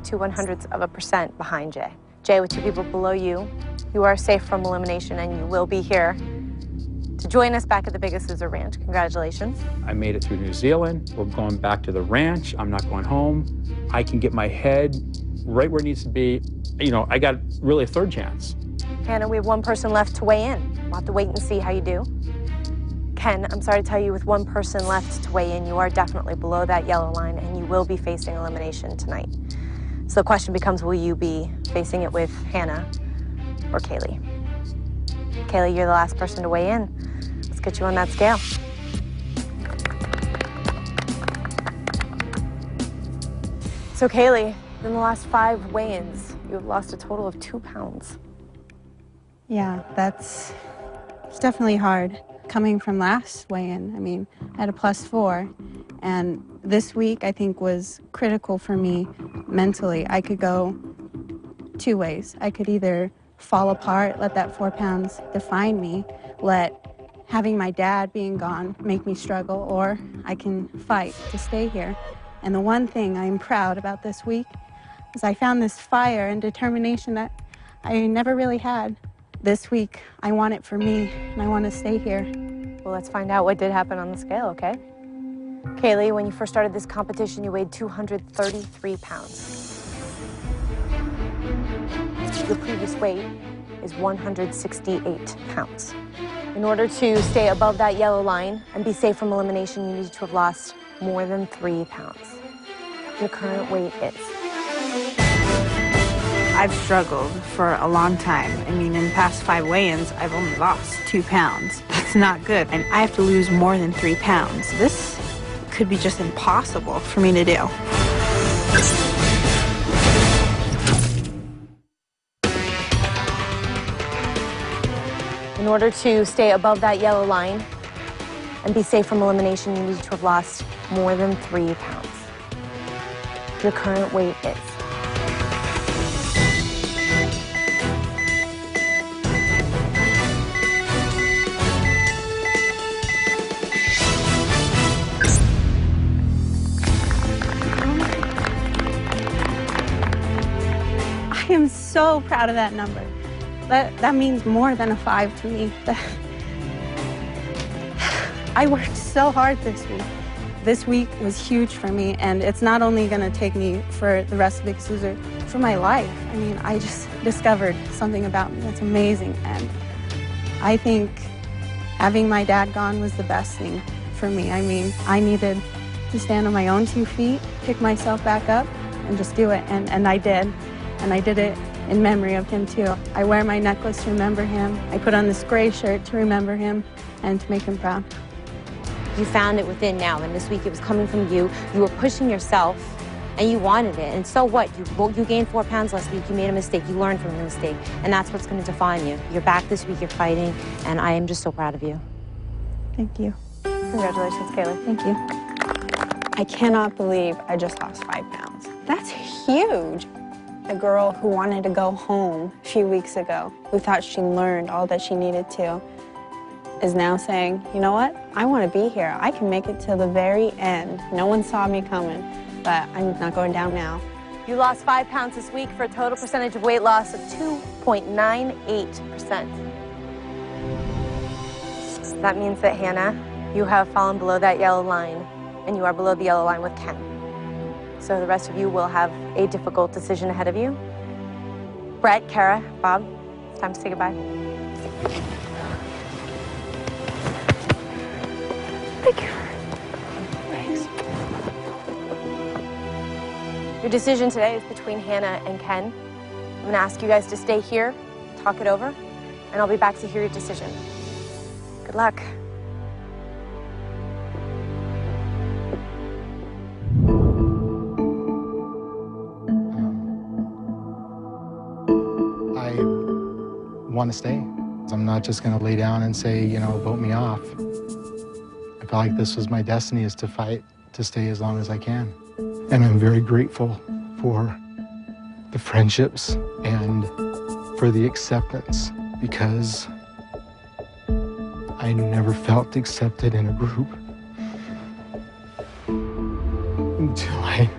0.02% behind Jay. Jay, with 2 people below you, you are safe from elimination and you will be here to join us back at the Biggest Loser Ranch. Congratulations.
I made it through New Zealand. We're going back to the ranch. I'm not going home. I can get my head right where it needs to be. You know, I got really a third chance.
Hannah, we have 1 person left to weigh in. We'll have to wait and see how you do. Ken, I'm sorry to tell you, with 1 person left to weigh in, you are definitely below that yellow line and you will be facing elimination tonight. So the question becomes, will you be facing it with Hannah or Kaylee? Kaylee, you're the last person to weigh in. Let's get you on that scale. So Kaylee, in the last 5 weigh-ins, you have lost a total of 2 pounds.
Yeah, it's definitely hard. Coming from last weigh-in, I mean, I had a +4, and this week I think was critical for me mentally. I could go 2 ways. I could either fall apart, let that 4 pounds define me, let having my dad being gone make me struggle, or I can fight to stay here. And the one thing I'm proud about this week is I found this fire and determination that I never really had. This week, I want it for me, and I want to stay here.
Well, let's find out what did happen on the scale, okay? Kaylee, when you first started this competition, you weighed 233 pounds. Your previous weight is 168 pounds. In order to stay above that yellow line and be safe from elimination, you need to have lost more than 3 pounds. Your current weight is.
I've struggled for a long time. I mean, in the past 5 weigh-ins, I've only lost 2 pounds. That's not good. And I have to lose more than 3 pounds. This could be just impossible for me to do.
In order to stay above that yellow line and be safe from elimination, you need to have lost more than 3 pounds. Your current weight is.
I am so proud of that number. That means more than a 5 to me. I worked so hard this week. This week was huge for me, and it's not only going to take me for the rest of Biggest Loser, for my life. I mean, I just discovered something about me that's amazing, and I think having my dad gone was the best thing for me. I mean, I needed to stand on my own 2 feet, pick myself back up, and just do it, and I did. And I did it in memory of him, too. I wear my necklace to remember him. I put on this gray shirt to remember him and to make him proud.
You found it within now, and this week it was coming from you. You were pushing yourself, and you wanted it. And so what? You gained 4 pounds last week. You made a mistake. You learned from the mistake, and that's what's going to define you. You're back this week. You're fighting, and I am just so proud of you.
Thank you.
Congratulations, Kayla.
Thank you. I cannot believe I just lost 5 pounds. That's huge. A girl who wanted to go home a few weeks ago, who thought she learned all that she needed to, is now saying, you know what? I want to be here. I can make it to the very end. No one saw me coming, but I'm not going down now.
You lost 5 pounds this week for a total percentage of weight loss of 2.98%. That means that, Hannah, you have fallen below that yellow line, and you are below the yellow line with Ken. So the rest of you will have a difficult decision ahead of you. Brett, Kara, Bob, it's time to say goodbye. Thank you. Thanks. Your decision today is between Hannah and Ken. I'm going to ask you guys to stay here, talk it over, and I'll be back to hear your decision. Good luck.
I want to stay. I'm not just going to lay down and say, you know, vote me off. I feel like this was my destiny, is to fight to stay as long as I can. And I'm very grateful for the friendships and for the acceptance, because I never felt accepted in a group until I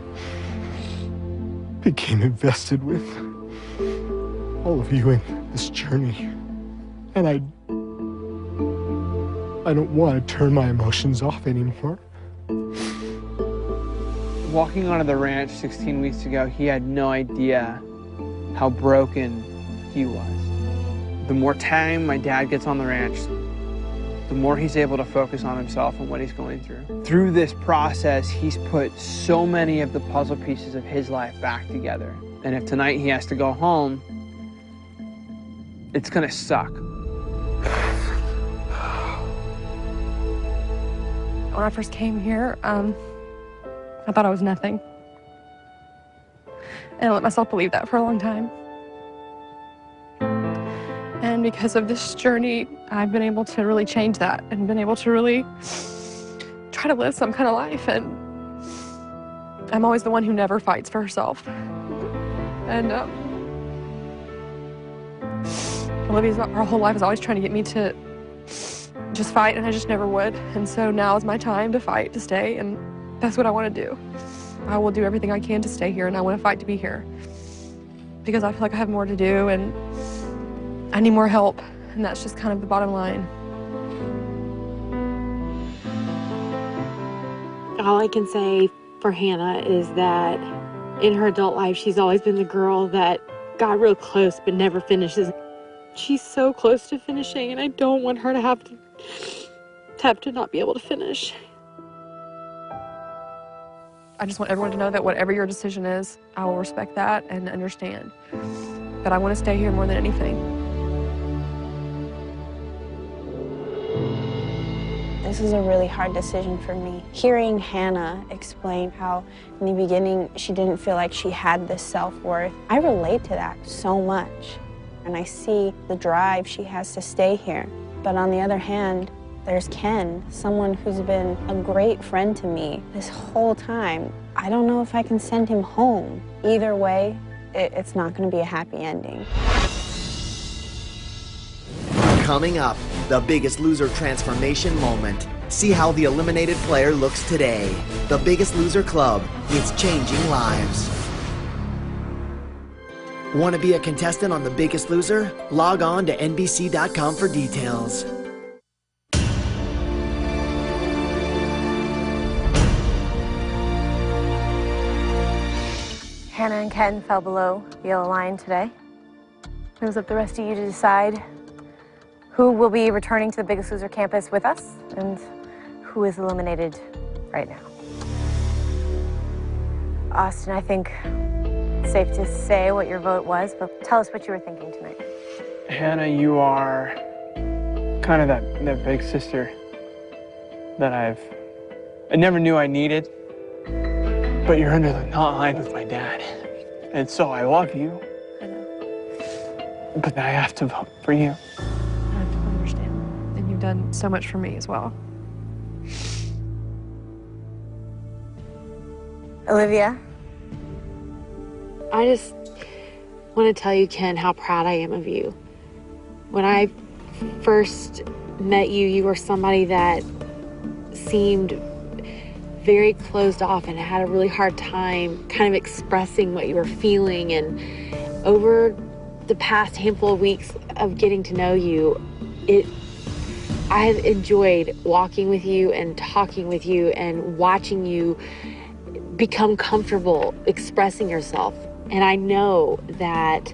became invested with all of you in this journey. And I don't want to turn my emotions off anymore.
Walking onto the ranch 16 weeks ago, he had no idea how broken he was. The more time my dad gets on the ranch, the more he's able to focus on himself and what he's going through. Through this process, he's put so many of the puzzle pieces of his life back together. And if tonight he has to go home, it's gonna suck.
When I first came here, I thought I was nothing. And I let myself believe that for a long time. And because of this journey, I've been able to really change that and been able to really try to live some kind of life. And I'm always the one who never fights for herself. And Olivia's her whole life is always trying to get me to just fight, and I just never would. And so now is my time to fight, to stay, and that's what I want to do. I will do everything I can to stay here, and I want to fight to be here. Because I feel like I have more to do, and I need more help, and that's just kind of the bottom line.
All I can say for Hannah is that in her adult life, she's always been the girl that got real close but never finishes. She's so close to finishing, and I don't want her to have to not be able to finish.
I just want everyone to know that whatever your decision is, I will respect that and understand. But I want to stay here more than anything.
This is a really hard decision for me. Hearing Hannah explain how in the beginning she didn't feel like she had this self-worth, I relate to that so much. And I see the drive she has to stay here. But on the other hand, there's Ken, someone who's been a great friend to me this whole time. I don't know if I can send him home. Either way, it's not going to be a happy ending.
Coming up, the Biggest Loser transformation moment. See how the eliminated player looks today. The Biggest Loser Club, it's changing lives. Want to be a contestant on The Biggest Loser? Log on to NBC.com for details.
Hannah and Ken fell below the yellow line today. It was up to the rest of you to decide who will be returning to the Biggest Loser campus with us and who is eliminated right now. Austin, I think it's safe to say what your vote was, but tell us what you were thinking tonight.
Hannah, you are kind of that big sister that I never knew I needed, but you're under the knot line with my dad. And so I love you, but I have to vote for you.
I totally understand. And you've done so much for me as well.
Olivia?
I just want to tell you, Ken, how proud I am of you. When I first met you, you were somebody that seemed very closed off and had a really hard time kind of expressing what you were feeling. And over the past handful of weeks of getting to know you, I have enjoyed walking with you and talking with you and watching you become comfortable expressing yourself. And I know that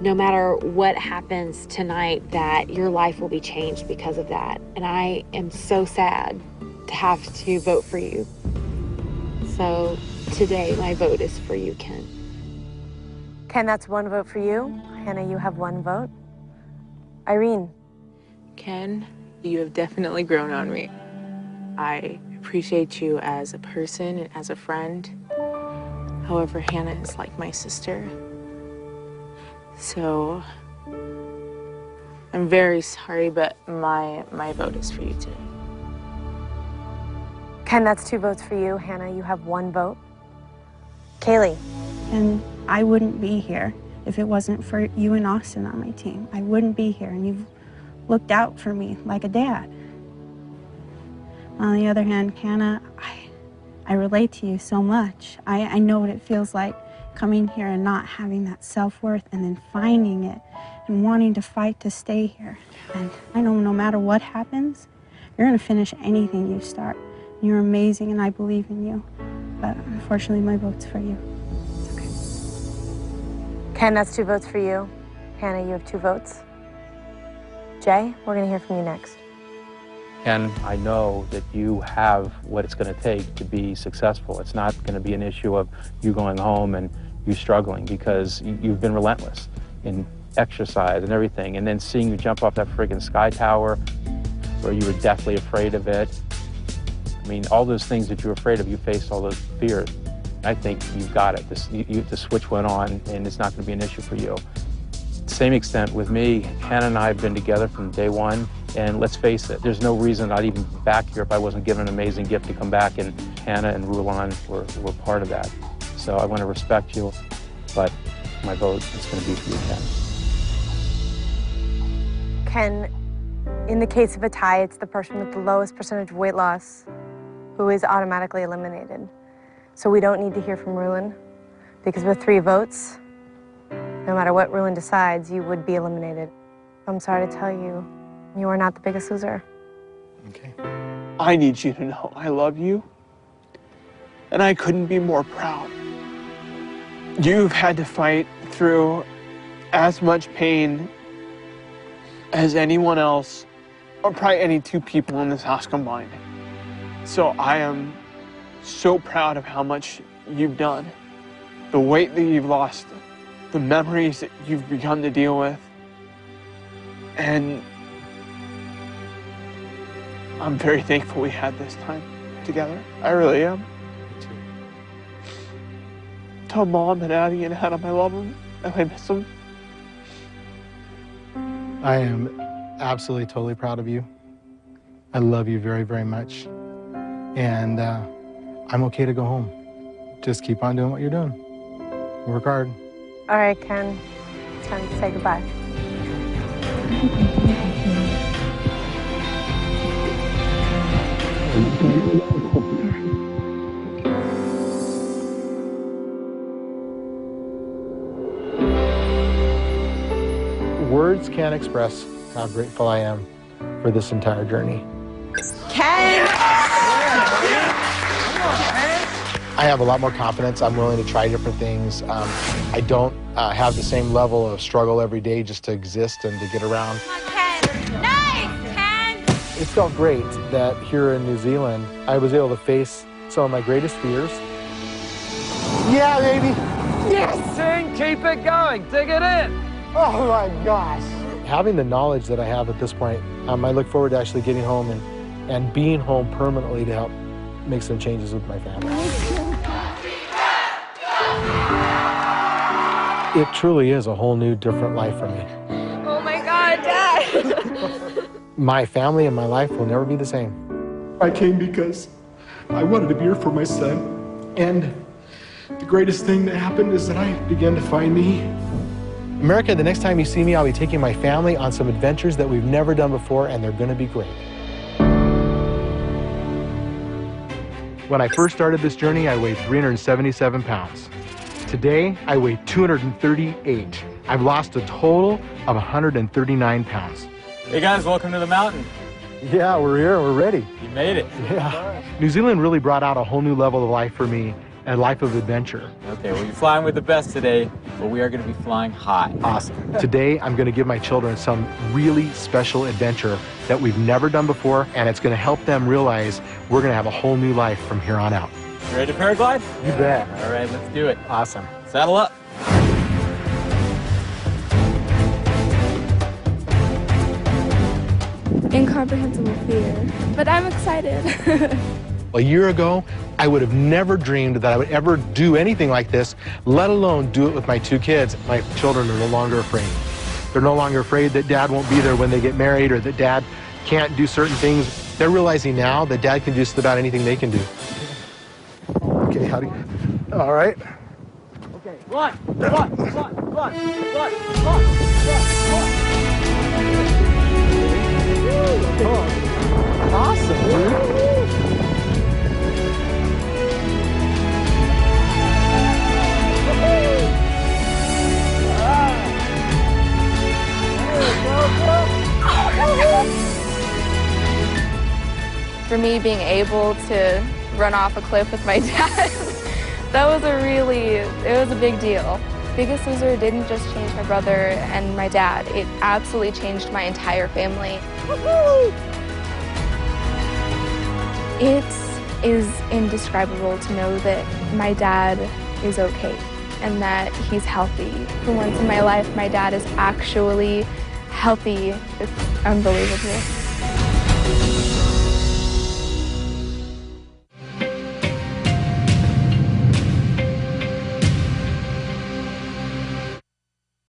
no matter what happens tonight, that your life will be changed because of that. And I am so sad to have to vote for you. So today, my vote is for you, Ken.
Ken, that's one vote for you. Hannah, you have one vote. Irene?
Ken, you have definitely grown on me. I appreciate you as a person and as a friend. However, Hannah is like my sister. So I'm very sorry, but my vote is for you today.
Ken, that's 2 votes for you. Hannah, you have 1 vote. Kaylee?
And I wouldn't be here if it wasn't for you and Austin on my team. I wouldn't be here, and you've looked out for me like a dad. On the other hand, Hannah, I relate to you so much. I know what it feels like coming here and not having that self-worth and then finding it and wanting to fight to stay here. And I know no matter what happens, you're gonna finish anything you start. You're amazing and I believe in you. But unfortunately, my vote's for you.
Ken, that's 2 votes for you. Hannah, you have 2 votes. Jay, we're gonna hear from you next.
And I know that you have what it's going to take to be successful. It's not going to be an issue of you going home and you struggling, because you've been relentless in exercise and everything. And then seeing you jump off that friggin' sky tower where you were deathly afraid of it. I mean, all those things that you were afraid of, you faced all those fears. I think you've got it. The switch went on and it's not going to be an issue for you. Same extent with me. Hannah and I have been together from day one. And let's face it, there's no reason I'd even be back here if I wasn't given an amazing gift to come back, and Hannah and Rulon were part of that. So I want to respect you, but my vote is going to be for you, Ken.
Ken, in the case of a tie, it's the person with the lowest percentage of weight loss who is automatically eliminated. So we don't need to hear from Rulon, because with 3 votes, no matter what Rulon decides, you would be eliminated. I'm sorry to tell you, you are not the biggest loser.
Okay. I need you to know I love you, and I couldn't be more proud. You've had to fight through as much pain as anyone else, or probably any 2 people in this house combined. So I am so proud of how much you've done, the weight that you've lost, the memories that you've begun to deal with, and I'm very thankful we had this time together. I really am. Me too. Tell Mom and Abby and Adam I love them and I miss them.
I am absolutely, totally proud of you. I love you very, very much. And I'm okay to go home. Just keep on doing what you're doing. Work hard.
All right, Ken, it's time to say goodbye.
Words can't express how grateful I am for this entire journey.
Ken!
I have a lot more confidence. I'm willing to try different things. I don't have the same level of struggle every day just to exist and to get around.
Ken! Nice, Ken!
It felt great that here in New Zealand, I was able to face some of my greatest fears. Yeah, baby! Yes!
Sing, keep it going, dig it in!
Oh my gosh! Having the knowledge that I have at this point, I look forward to actually getting home and being home permanently to help make some changes with my family. It truly is a whole new, different life for me.
Oh my God, Dad!
my family and my life will never be the same.
I came because I wanted a beer for my son, and the greatest thing that happened is that I began to find me.
America, the next time you see me, I'll be taking my family on some adventures that we've never done before, and they're gonna be great. When I first started this journey, I weighed 377 pounds. Today, I weigh 238. I've lost a total of 139 pounds.
Hey guys, welcome to the mountain.
Yeah, we're here, we're ready.
You made it.
Yeah. New Zealand really brought out a whole new level of life for me, a life of adventure.
Okay, well you're flying with the best today, but we are going to be flying high.
Awesome. Today, I'm going to give my children some really special adventure that we've never done before, and it's going to help them realize we're going to have a whole new life from here on out.
You ready to paraglide?
You bet.
All right, let's do it.
Awesome.
Saddle up.
Incomprehensible fear, but I'm excited.
A year ago, I would have never dreamed that I would ever do anything like this, let alone do it with my 2 kids. My children are no longer afraid. They're no longer afraid that Dad won't be there when they get married or that Dad can't do certain things. They're realizing now that Dad can do just about anything they can do. Okay, how do you... All right.
Okay, run.
Awesome, dude.
For me, being able to run off a cliff with my dad, that was it was a big deal. Biggest Loser didn't just change my brother and my dad, it absolutely changed my entire family. It is indescribable to know that my dad is okay and that he's healthy. For once in my life, my dad is actually healthy. It's unbelievable.